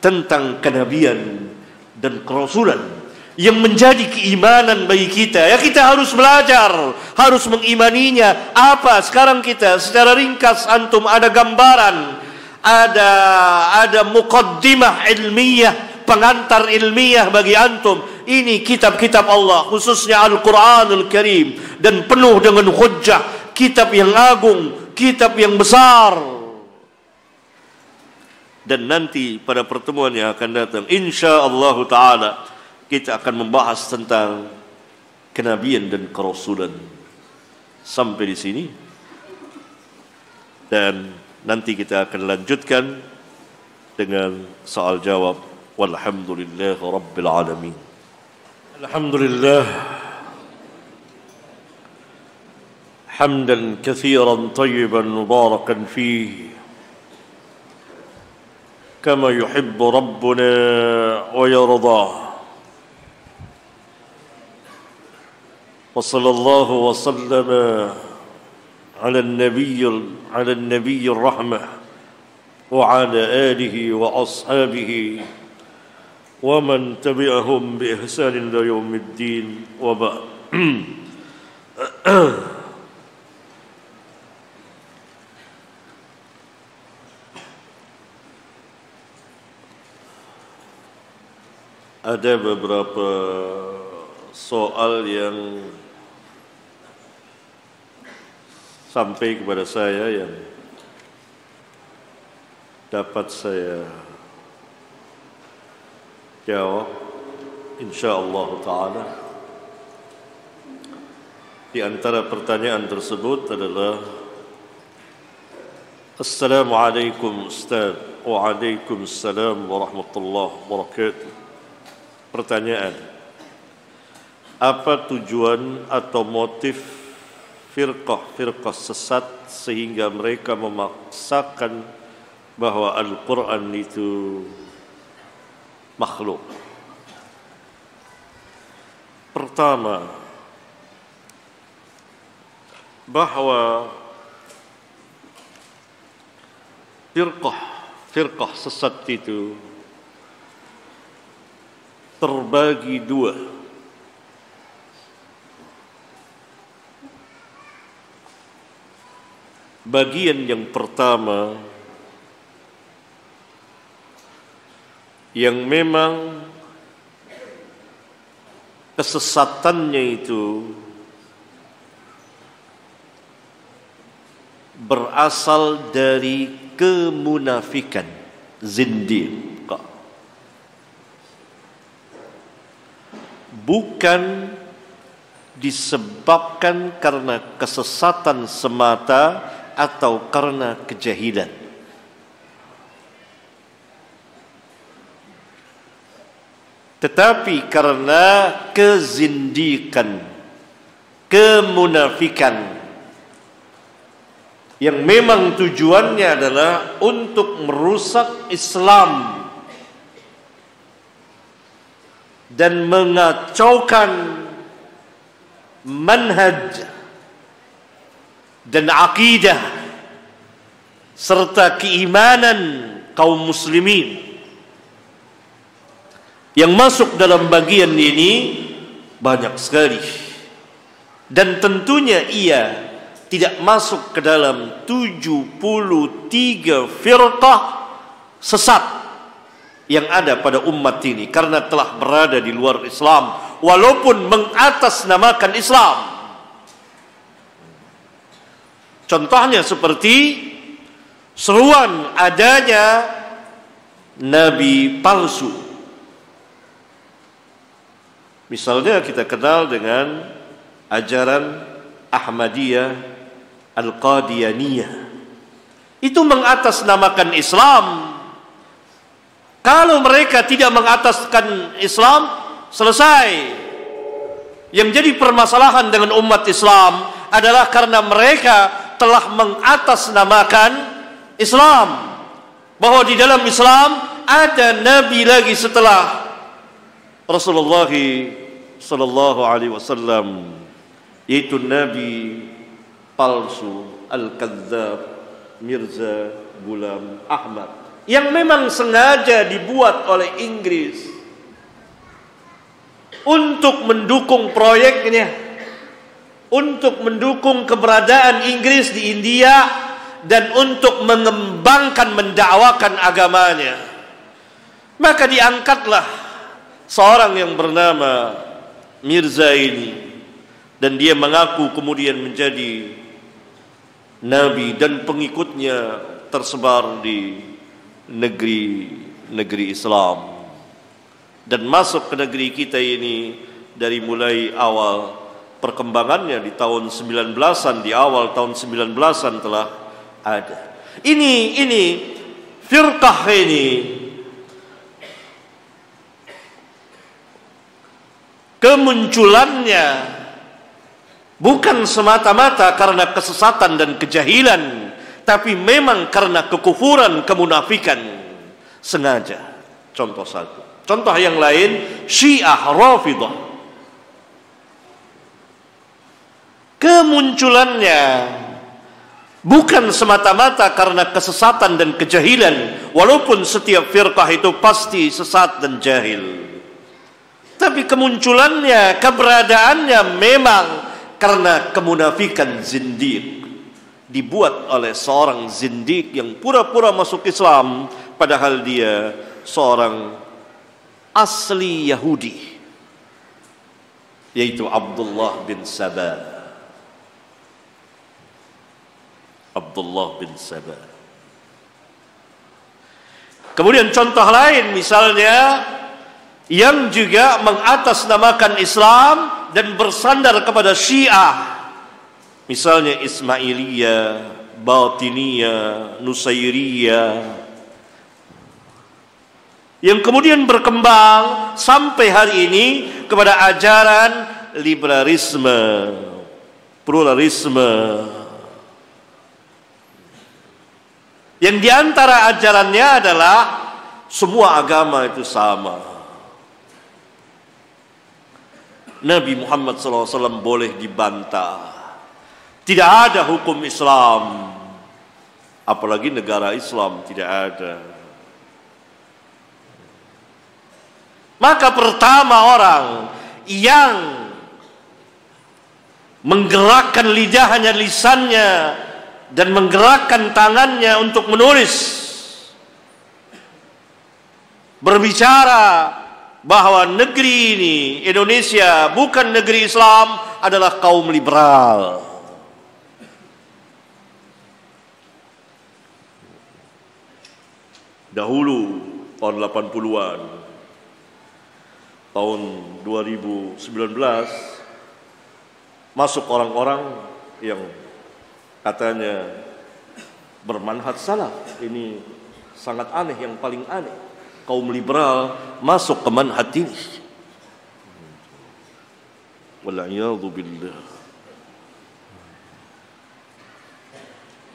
tentang kenabian dan kerasulan yang menjadi keimanan bagi kita. Ya, kita harus belajar, harus mengimaninya. Apa sekarang kita secara ringkas antum ada gambaran, ada muqaddimah ilmiah, pengantar ilmiah bagi antum. Ini kitab-kitab Allah, khususnya Al-Quranul Karim, dan penuh dengan hujjah. Kitab yang agung, kitab yang besar. Dan nanti pada pertemuan yang akan datang insyaallah taala kita akan membahas tentang kenabian dan kerasulan. Sampai di sini, dan nanti kita akan lanjutkan dengan soal jawab. Walhamdulillahi rabbil alamin. Alhamdulillah حمدا كثيرا طيبا مباركا فيه كما يحب ربنا ويرضاه وصلى الله وسلم على النبي الرحمة وعلى آله وأصحابه ومن تبعهم بإحسان إلى يوم الدين وبعد. Ada beberapa soal yang sampai kepada saya yang dapat saya jawab insyaallah taala. Di antara pertanyaan tersebut adalah, Assalamualaikum Ustaz. Waalaikumsalam warahmatullahi wabarakatuh. Pertanyaan, apa tujuan atau motif firqah sesat sehingga mereka memaksakan bahwa Al-Quran itu makhluk? Pertama, bahwa firqah sesat itu terbagi dua. Bagian yang pertama yang memang kesesatannya itu berasal dari kemunafikan, zindiq. Bukan disebabkan karena kesesatan semata atau karena kejahilan. Tetapi karena kezindikan, kemunafikan, yang memang tujuannya adalah untuk merusak Islam dan mengacaukan manhaj dan akidah serta keimanan kaum muslimin. Yang masuk dalam bagian ini banyak sekali, dan tentunya ia tidak masuk ke dalam 73 firqah sesat yang ada pada umat ini, karena telah berada di luar Islam walaupun mengatasnamakan Islam. Contohnya seperti seruan adanya nabi palsu. Misalnya kita kenal dengan ajaran Ahmadiyah, Al-Qadianiyah. Itu mengatasnamakan Islam, Kalau mereka tidak mengataskan Islam, selesai. Yang jadi permasalahan dengan umat Islam adalah karena mereka telah mengatasnamakan Islam, bahwa di dalam Islam ada nabi lagi setelah Rasulullah sallallahu alaihi wasallam, yaitu nabi palsu Al-Kadzdzab Mirza Ghulam Ahmad, yang memang sengaja dibuat oleh Inggris untuk mendukung proyeknya, untuk mendukung keberadaan Inggris di India, dan untuk mengembangkan, mendakwakan agamanya. Maka diangkatlah seorang yang bernama Mirza ini, dan dia mengaku kemudian menjadi nabi, dan pengikutnya tersebar di negeri Islam, dan masuk ke negeri kita ini dari mulai awal perkembangannya di tahun 19-an, di awal tahun 19-an telah ada. Ini firqah ini kemunculannya bukan semata-mata karena kesesatan dan kejahilan, tapi memang karena kekufuran, kemunafikan sengaja. Contoh satu. Contoh yang lain, Syiah Rafidah. Kemunculannya bukan semata-mata karena kesesatan dan kejahilan, walaupun setiap firqah itu pasti sesat dan jahil. Tapi kemunculannya, keberadaannya memang karena kemunafikan zindiq, dibuat oleh seorang zindiq yang pura-pura masuk Islam padahal dia seorang asli Yahudi, yaitu Abdullah bin Sabah. Abdullah bin Sabah. Kemudian contoh lain misalnya yang juga mengatasnamakan Islam dan bersandar kepada Syiah, misalnya Ismailiyah, Batiniyah, Nusairiyah, yang kemudian berkembang sampai hari ini kepada ajaran liberalisme, pluralisme, yang diantara ajarannya adalah semua agama itu sama. Nabi Muhammad SAW boleh dibantah, tidak ada hukum Islam, apalagi negara Islam tidak ada. Maka pertama orang yang menggerakkan lidahnya, lisannya, dan menggerakkan tangannya untuk menulis, berbicara bahwa negeri ini, Indonesia, bukan negeri Islam, adalah kaum liberal. Dahulu tahun 80-an, tahun 2019 masuk orang-orang yang katanya bermanhaj salaf. Ini sangat aneh, yang paling aneh. Kaum liberal masuk ke manhaj ini. Wal'iyadzu billah.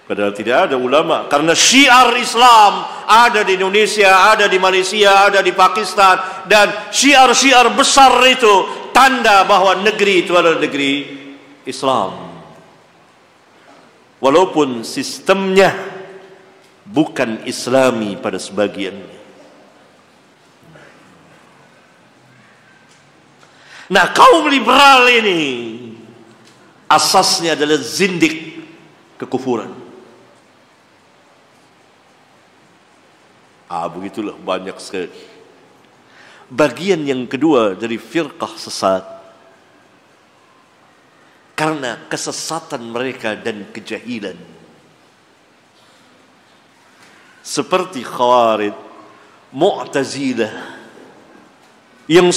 Padahal tidak ada ulama, karena syiar Islam ada di Indonesia, ada di Malaysia, ada di Pakistan, dan syiar-syiar besar itu tanda bahwa negeri itu adalah negeri Islam. Walaupun sistemnya bukan Islami pada sebagiannya. Nah, kaum liberal ini asasnya adalah zindik, kekufuran. Begitulah banyak sekali. Bagian yang kedua dari firqah sesat, karena kesesatan mereka dan kejahilan, seperti Khawarij, Mu'tazilah, yang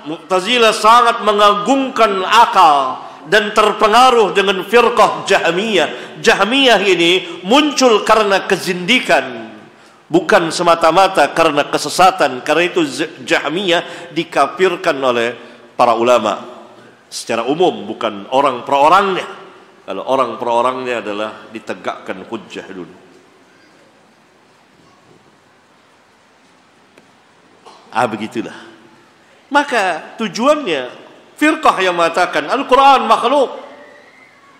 Mu'tazilah sangat mengagungkan akal dan terpengaruh dengan firqah Jahmiyah. Jahmiyah ini muncul karena kezindikan, bukan semata-mata karena kesesatan. Karena itu Jahmiyah dikafirkan oleh para ulama secara umum, bukan orang per orangnya. Kalau orang per orangnya adalah ditegakkan hujjah dulu. Begitulah. Maka tujuannya firqah yang mengatakan Al-Quran makhluk.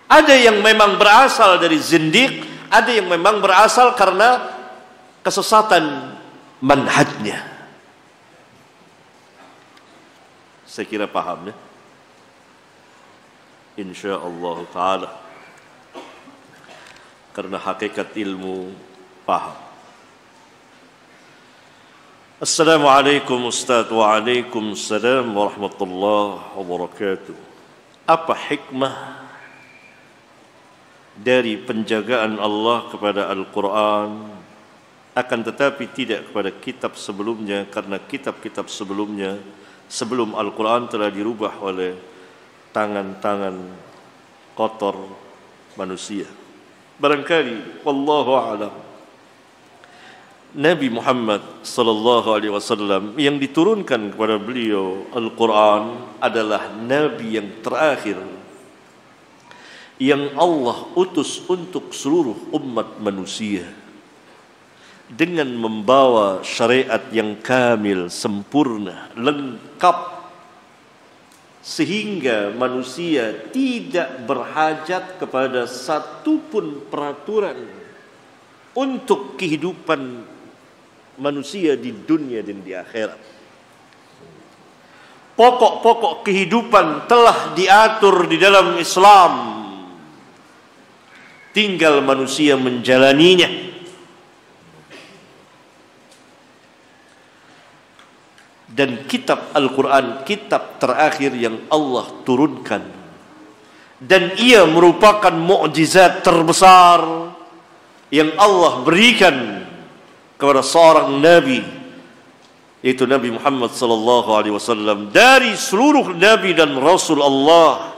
Ada yang memang berasal dari zindiq, ada yang memang berasal karena kesesatan manhajnya. Saya kira paham ya? InsyaAllah ta'ala. Karena hakikat ilmu paham. Assalamualaikum Ustaz. Waalaikumsalam warahmatullahi wabarakatuh. Apa hikmah dari penjagaan Allah kepada Al-Quran, akan tetapi tidak kepada kitab sebelumnya, karena kitab-kitab sebelumnya sebelum Al-Quran telah dirubah oleh tangan-tangan kotor manusia? Barangkali wallahu a'lam, Nabi Muhammad sallallahu alaihi wasallam yang diturunkan kepada beliau Al-Quran adalah nabi yang terakhir yang Allah utus untuk seluruh umat manusia dengan membawa syariat yang kamil, sempurna, lengkap, sehingga manusia tidak berhajat kepada satupun peraturan untuk kehidupan manusia di dunia dan di akhirat. Pokok-pokok kehidupan telah diatur di dalam Islam, tinggal manusia menjalaninya. Dan kitab Al-Quran, kitab terakhir yang Allah turunkan, dan ia merupakan mukjizat terbesar yang Allah berikan kepada seorang nabi, yaitu Nabi Muhammad sallallahu alaihi wasallam, dari seluruh nabi dan rasul Allah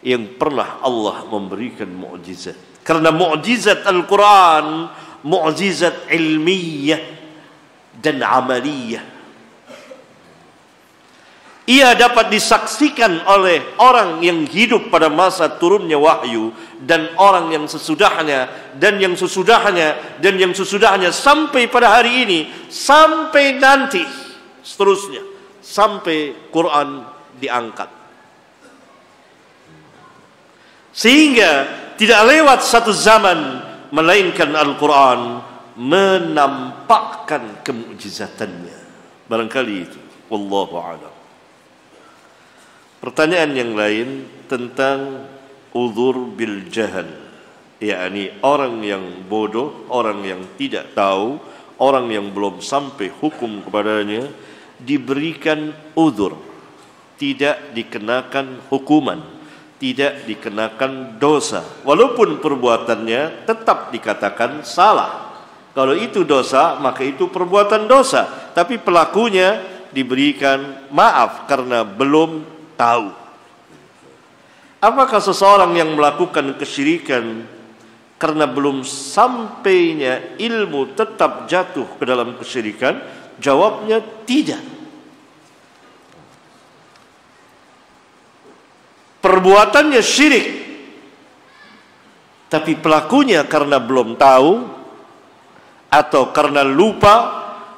yang pernah Allah memberikan mukjizat. Karena mukjizat Al-Quran mukjizat ilmiah dan amaliyah. Ia dapat disaksikan oleh orang yang hidup pada masa turunnya wahyu, dan orang yang sesudahnya, dan yang sesudahnya, dan yang sesudahnya, sampai pada hari ini, sampai nanti seterusnya, sampai Quran diangkat. Sehingga tidak lewat satu zaman melainkan Al-Quran menampakkan kemujizatannya. Barangkali itu, wallahu a'lam. Pertanyaan yang lain tentang uzur bil jahal, yakni orang yang bodoh, orang yang tidak tahu, orang yang belum sampai hukum kepadanya diberikan uzur, tidak dikenakan hukuman, tidak dikenakan dosa, walaupun perbuatannya tetap dikatakan salah. Kalau itu dosa, maka itu perbuatan dosa, tapi pelakunya diberikan maaf karena belum tahu. Apakah seseorang yang melakukan kesyirikan karena belum sampainya ilmu tetap jatuh ke dalam kesyirikan? Jawabnya tidak. Perbuatannya syirik, tapi pelakunya karena belum tahu, atau karena lupa,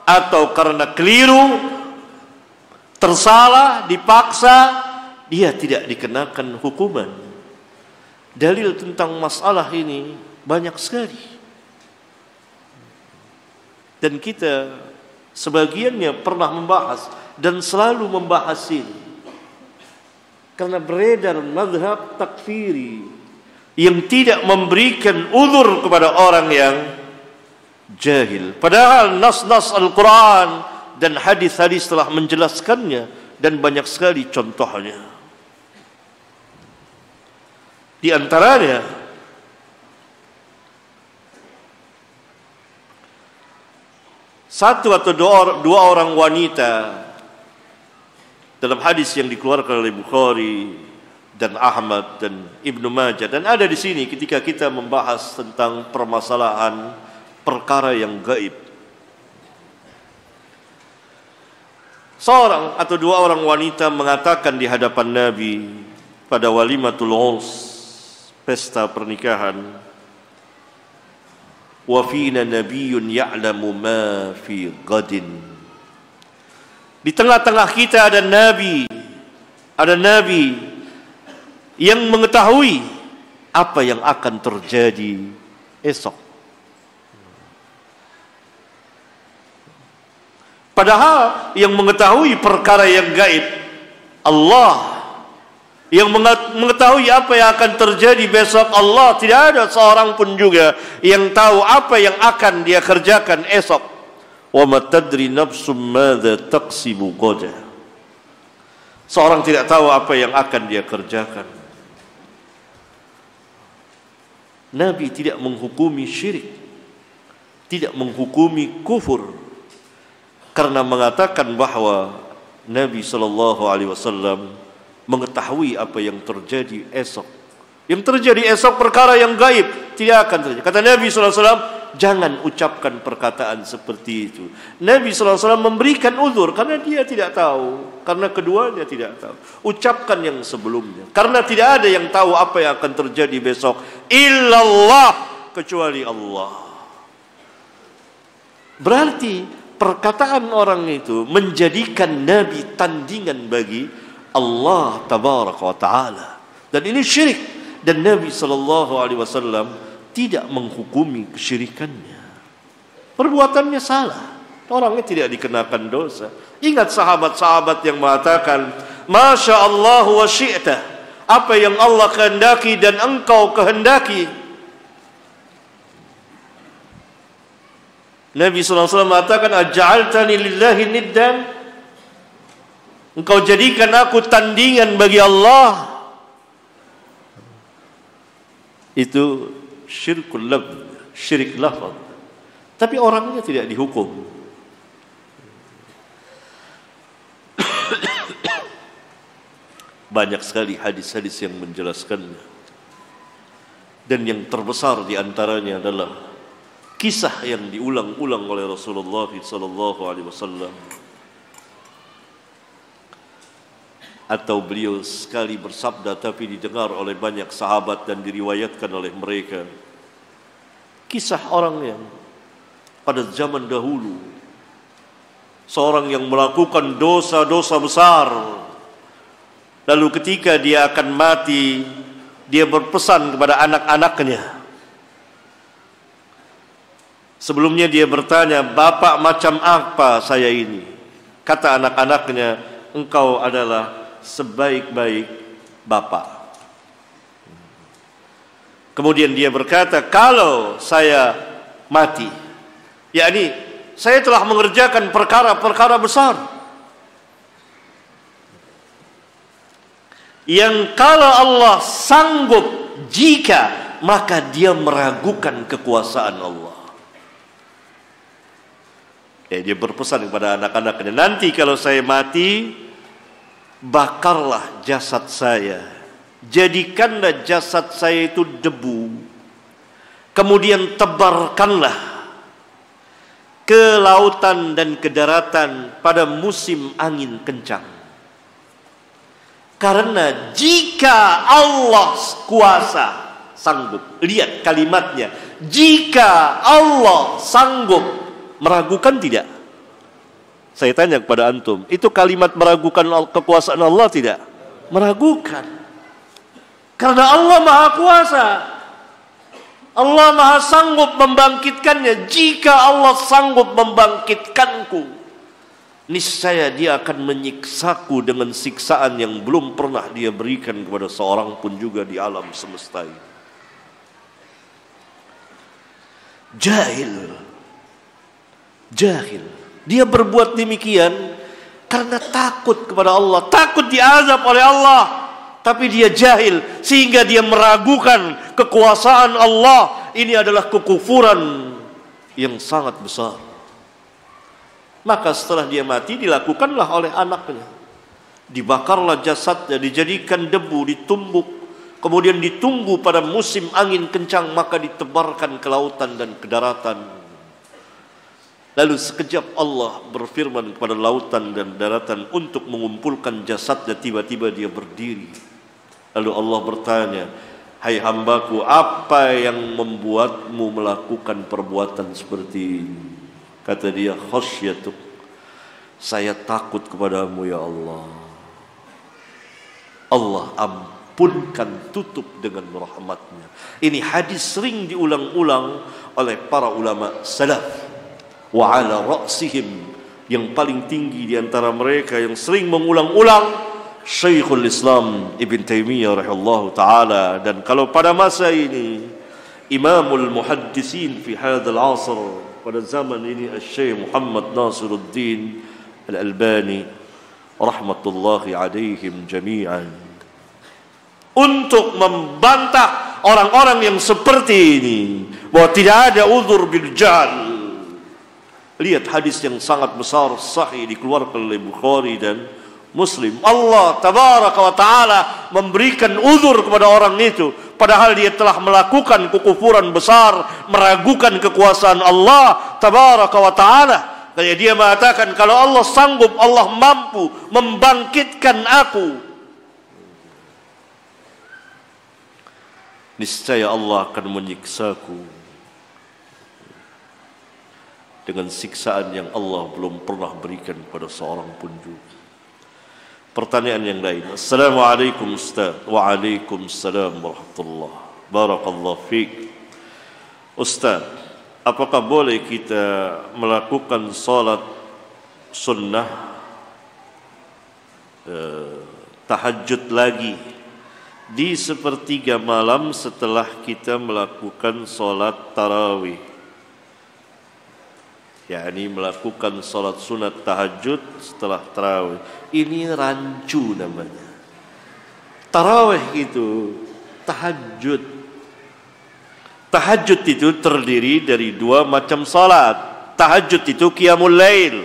atau karena keliru, tersalah, dipaksa, dia tidak dikenakan hukuman. Dalil tentang masalah ini banyak sekali, dan kita sebagiannya pernah membahas dan selalu membahas ini, karena beredar mazhab takfiri yang tidak memberikan uzur kepada orang yang jahil, padahal nas-nas Al-Quran dan hadis-hadis telah menjelaskannya, dan banyak sekali contohnya. Di antaranya satu atau dua orang wanita dalam hadis yang dikeluarkan oleh Bukhari dan Ahmad dan Ibnu Majah, dan ada di sini ketika kita membahas tentang permasalahan perkara yang gaib. Seorang atau dua orang wanita mengatakan di hadapan Nabi pada walimatul urs, pesta pernikahan, wa fina nabiyyun ya'lamu ma fi ghadin. Di tengah-tengah kita ada nabi yang mengetahui apa yang akan terjadi esok. Padahal yang mengetahui perkara yang gaib Allah, yang mengetahui apa yang akan terjadi besok Allah. Tidak ada seorang pun juga yang tahu apa yang akan dia kerjakan esok. Wa ma tadri nafsum madza taksibu ghadan. Seorang tidak tahu apa yang akan dia kerjakan. Nabi tidak menghukumi syirik, tidak menghukumi kufur, karena mengatakan bahwa Nabi SAW mengetahui apa yang terjadi esok. Yang terjadi esok perkara yang gaib tidak akan terjadi. Kata Nabi SAW, jangan ucapkan perkataan seperti itu. Nabi SAW memberikan uzur karena dia tidak tahu, karena keduanya tidak tahu. Ucapkan yang sebelumnya, karena tidak ada yang tahu apa yang akan terjadi besok illallah, kecuali Allah. Berarti perkataan orang itu menjadikan Nabi tandingan bagi Allah tabaraka wa ta'ala, dan ini syirik. Dan Nabi SAW tidak menghukumi kesyirikannya. Perbuatannya salah, orangnya tidak dikenakan dosa. Ingat sahabat-sahabat yang mengatakan, Masya Allah wa syi'ta, apa yang Allah kehendaki dan engkau kehendaki. Nabi SAW mengatakan, Aja'altani lillahi niddan, engkau jadikan aku tandingan bagi Allah. Itu syirkul lafz, syirik lafaz. Tapi orangnya tidak dihukum. Banyak sekali hadis-hadis yang menjelaskannya. Dan yang terbesar di antaranya adalah kisah yang diulang-ulang oleh Rasulullah SAW, atau beliau sekali bersabda tapi didengar oleh banyak sahabat dan diriwayatkan oleh mereka. Kisah orang yang pada zaman dahulu, seorang yang melakukan dosa-dosa besar, lalu ketika dia akan mati, dia berpesan kepada anak-anaknya. Sebelumnya dia bertanya, bapak macam apa saya ini? Kata anak-anaknya, engkau adalah sebaik-baik bapak. Kemudian dia berkata, kalau saya mati, yakni saya telah mengerjakan perkara-perkara besar yang kalau Allah sanggup jika, maka dia meragukan kekuasaan Allah. Dia berpesan kepada anak-anaknya, nanti kalau saya mati, bakarlah jasad saya, jadikanlah jasad saya itu debu, kemudian tebarkanlah ke lautan dan ke daratan pada musim angin kencang. Karena jika Allah kuasa sanggup, lihat kalimatnya, jika Allah sanggup, meragukan tidak? Saya tanya kepada antum, itu kalimat meragukan kekuasaan Allah tidak? Meragukan. Karena Allah Maha Kuasa. Allah Maha sanggup membangkitkannya. Jika Allah sanggup membangkitkanku, niscaya dia akan menyiksaku dengan siksaan yang belum pernah dia berikan kepada seorang pun juga di alam semesta ini. Jahil. Dia berbuat demikian karena takut kepada Allah, takut diazab oleh Allah, tapi dia jahil sehingga dia meragukan kekuasaan Allah. Ini adalah kekufuran yang sangat besar. Maka setelah dia mati, dilakukanlah oleh anaknya, dibakarlah jasadnya, dijadikan debu, ditumbuk, kemudian ditunggu pada musim angin kencang, maka ditebarkan ke lautan dan ke daratan. Lalu sekejap Allah berfirman kepada lautan dan daratan untuk mengumpulkan jasadnya, tiba-tiba dia berdiri. Lalu Allah bertanya, hai hambaku, apa yang membuatmu melakukan perbuatan seperti ini? Kata dia, khasyatuk, saya takut kepadamu ya Allah. Allah ampunkan, tutup dengan rahmatnya. Ini hadis sering diulang-ulang oleh para ulama salaf. Wa ala ra'sihim, yang paling tinggi di antara mereka yang sering mengulang-ulang, Syekhul Islam Ibn Taimiyah rahimahullahu taala. Dan kalau pada masa ini Imamul Muhaddisin fi hadzal asr, pada zaman ini Syekh Muhammad Nasiruddin Al-Albani rahmatullahi alaihim jami'an, untuk membantah orang-orang yang seperti ini bahwa tidak ada uzur bil jahl. Lihat hadis yang sangat besar sahih dikeluarkan oleh Bukhari dan Muslim. Allah tabaraka wa taala memberikan uzur kepada orang itu, padahal dia telah melakukan kekufuran besar, meragukan kekuasaan Allah tabaraka wa taala. Kayak dia mengatakan, kalau Allah sanggup, Allah mampu membangkitkan aku, niscaya Allah akan menyiksaku dengan siksaan yang Allah belum pernah berikan pada seorang pun juga. Pertanyaan yang lain. Assalamualaikum Ustaz. Waalaikumsalam warahmatullahi barakallahu fiik. Ustaz, apakah boleh kita melakukan salat sunnah tahajud lagi di sepertiga malam setelah kita melakukan salat tarawih? yakni melakukan salat sunat tahajud setelah tarawih. Ini rancu namanya. Tarawih itu tahajud. Tahajud itu terdiri dari dua macam salat. Tahajud itu qiyamul lail,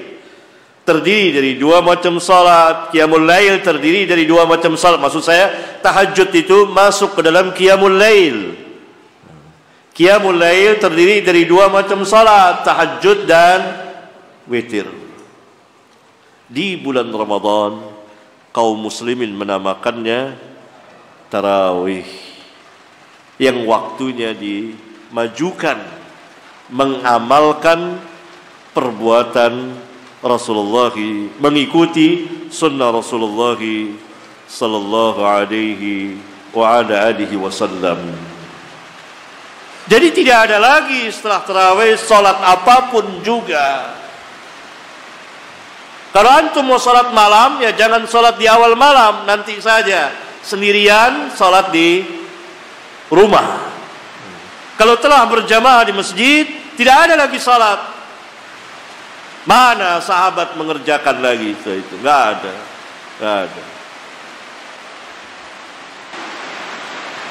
terdiri dari dua macam salat. Qiyamul lail terdiri dari dua macam salat. Maksud saya, tahajud itu masuk ke dalam qiyamul lail. Qiyamul lail terdiri dari dua macam salat, tahajud dan witir. Di bulan Ramadan, kaum muslimin menamakannya tarawih, yang waktunya dimajukan mengamalkan perbuatan Rasulullah, mengikuti sunnah Rasulullah sallallahu alaihi wa ala alihi wasallam. Jadi tidak ada lagi setelah tarawih salat apapun juga. Kalau antum mau salat malam, ya jangan salat di awal malam, nanti saja sendirian salat di rumah. Kalau telah berjamaah di masjid, tidak ada lagi salat. Mana sahabat mengerjakan lagi itu? Enggak ada. Enggak ada.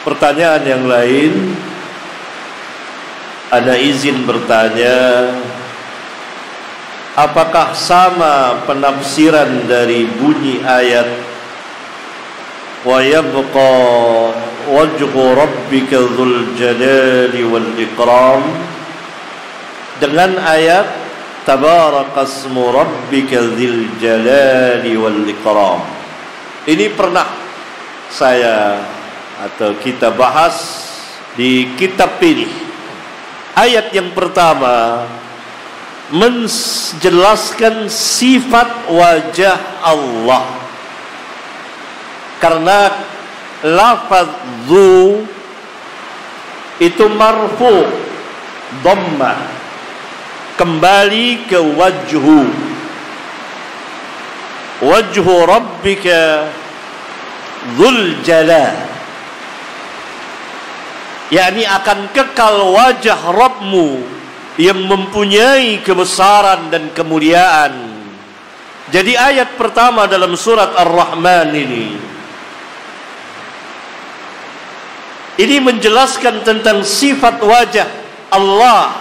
Pertanyaan yang lain, ada izin bertanya, apakah sama penafsiran dari bunyi ayat wa yabqa wajhu rabbika dzul jalali wal ikram dengan ayat tabarakasmu rabbika dzil jalali wal ikram? Ini pernah saya atau kita bahas di kitab ini. Ayat yang pertama menjelaskan sifat wajah Allah, karena lafaz dzu itu marfu dhamma, kembali ke wajhu. Wajhu rabbika dzul jalal, yakni akan kekal wajah Rabbmu yang mempunyai kebesaran dan kemuliaan. Jadi ayat pertama dalam surat Ar-Rahman ini menjelaskan tentang sifat wajah Allah,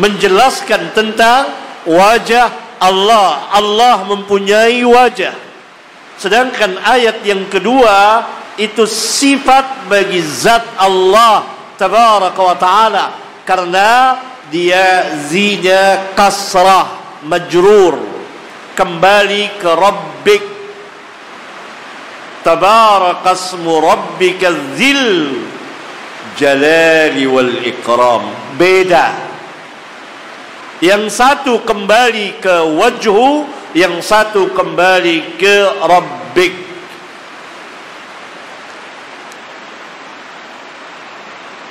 menjelaskan tentang wajah Allah. Allah mempunyai wajah. Sedangkan ayat yang kedua itu sifat bagi zat Allah tabaraka wa ta'ala, karena dia zinya kasrah majrur, kembali ke rabbik. Tabarakasmu rabbika dzil jalali wal ikram. Beda. Yang satu kembali ke wajhu, yang satu kembali ke rabbik.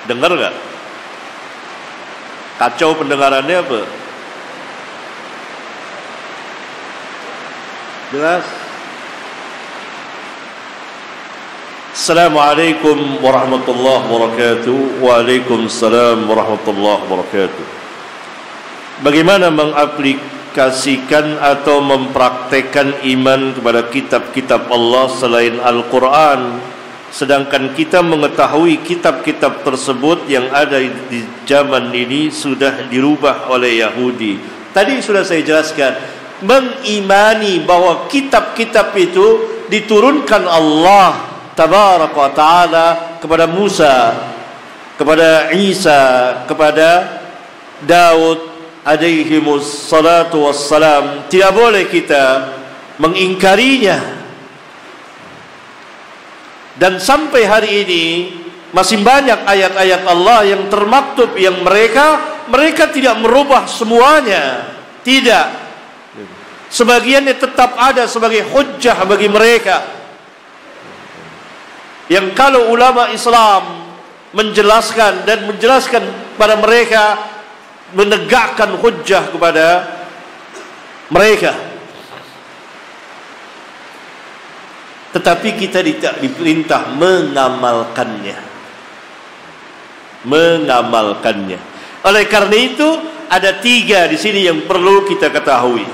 Dengar gak? Kacau pendengarannya apa? Jelas? Assalamualaikum warahmatullahi wabarakatuh. Waalaikumsalam warahmatullahi wabarakatuh. Bagaimana mengaplikasikan atau mempraktekkan iman kepada kitab-kitab Allah selain Al-Quran, sedangkan kita mengetahui kitab-kitab tersebut yang ada di zaman ini sudah dirubah oleh Yahudi? Tadi sudah saya jelaskan, mengimani bahwa kitab-kitab itu diturunkan Allah Tabaraka wa ta'ala kepada Musa, kepada Isa, kepada Daud alaihimus salatu wassalam. Tidak boleh kita mengingkarinya. Dan sampai hari ini masih banyak ayat-ayat Allah yang termaktub yang mereka tidak merubah semuanya. Tidak. Sebagiannya tetap ada sebagai hujjah bagi mereka. Yang kalau ulama Islam menjelaskan pada mereka, menegakkan hujjah kepada mereka, tetapi kita tidak diperintah mengamalkannya. Oleh karena itu ada 3 di sini yang perlu kita ketahui.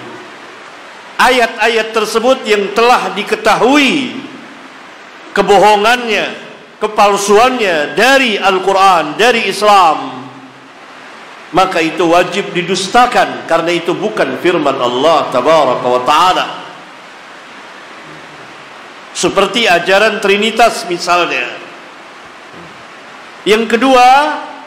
Ayat-ayat tersebut yang telah diketahui kebohongannya, kepalsuannya dari Al-Quran, dari Islam, maka itu wajib didustakan, karena itu bukan firman Allah Tabaraka wa ta'ala. Seperti ajaran Trinitas misalnya. Yang kedua,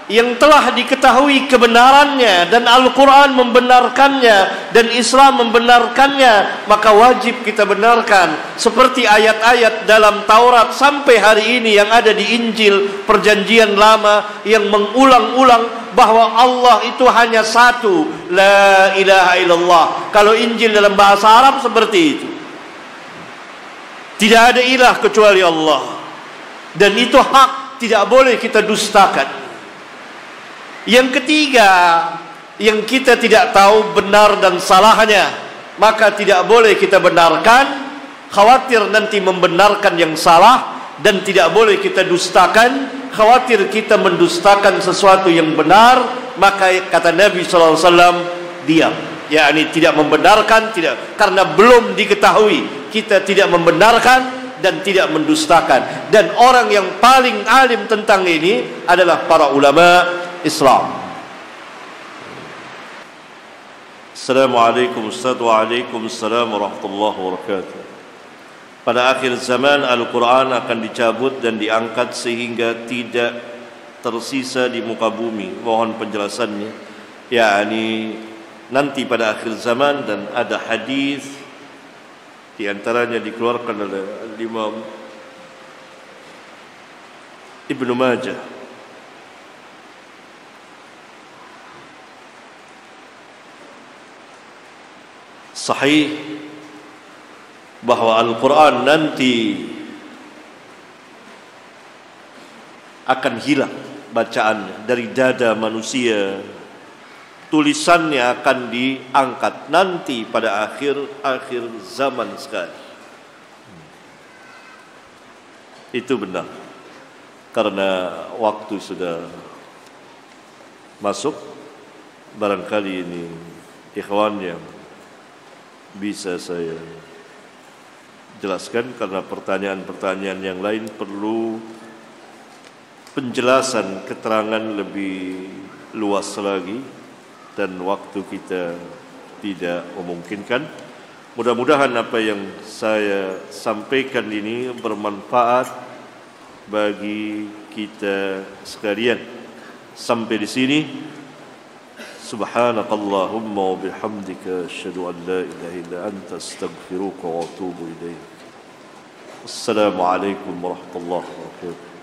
yang telah diketahui kebenarannya dan Al-Quran membenarkannya dan Islam membenarkannya, maka wajib kita benarkan. Seperti ayat-ayat dalam Taurat sampai hari ini yang ada di Injil Perjanjian Lama yang mengulang-ulang bahwa Allah itu hanya satu, la ilaha illallah. Kalau Injil dalam bahasa Arab seperti itu, tidak ada ilah kecuali Allah, dan itu hak, tidak boleh kita dustakan. Yang ketiga, yang kita tidak tahu benar dan salahnya, maka tidak boleh kita benarkan, khawatir nanti membenarkan yang salah, dan tidak boleh kita dustakan, khawatir kita mendustakan sesuatu yang benar. Maka kata Nabi SAW, diam, yakni tidak membenarkan, tidak, karena belum diketahui, kita tidak membenarkan dan tidak mendustakan. Dan orang yang paling alim tentang ini adalah para ulama Islam. Assalamualaikum Ustaz. Waalaikumsalam warahmatullahi wabarakatuh. Pada akhir zaman Al-Quran akan dicabut dan diangkat sehingga tidak tersisa di muka bumi. Mohon penjelasannya. yakni nanti pada akhir zaman, dan ada hadis di antaranya dikeluarkan oleh Imam Ibnu Majah sahih bahwa Al-Quran nanti akan hilang bacaannya dari dada manusia, tulisannya akan diangkat nanti pada akhir zaman sekali. Itu benar, karena waktu sudah masuk. Barangkali ini ikhwan yang bisa saya jelaskan, karena pertanyaan-pertanyaan yang lain perlu penjelasan, keterangan lebih luas lagi, dan waktu kita tidak memungkinkan. Mudah-mudahan apa yang saya sampaikan ini bermanfaat bagi kita sekalian. Sampai di sini Subhanakallahumma wa bihamdika asyhadu an la ilaha illa anta astaghfiruka wa atubu ilaik. Assalamualaikum warahmatullahi wabarakatuh.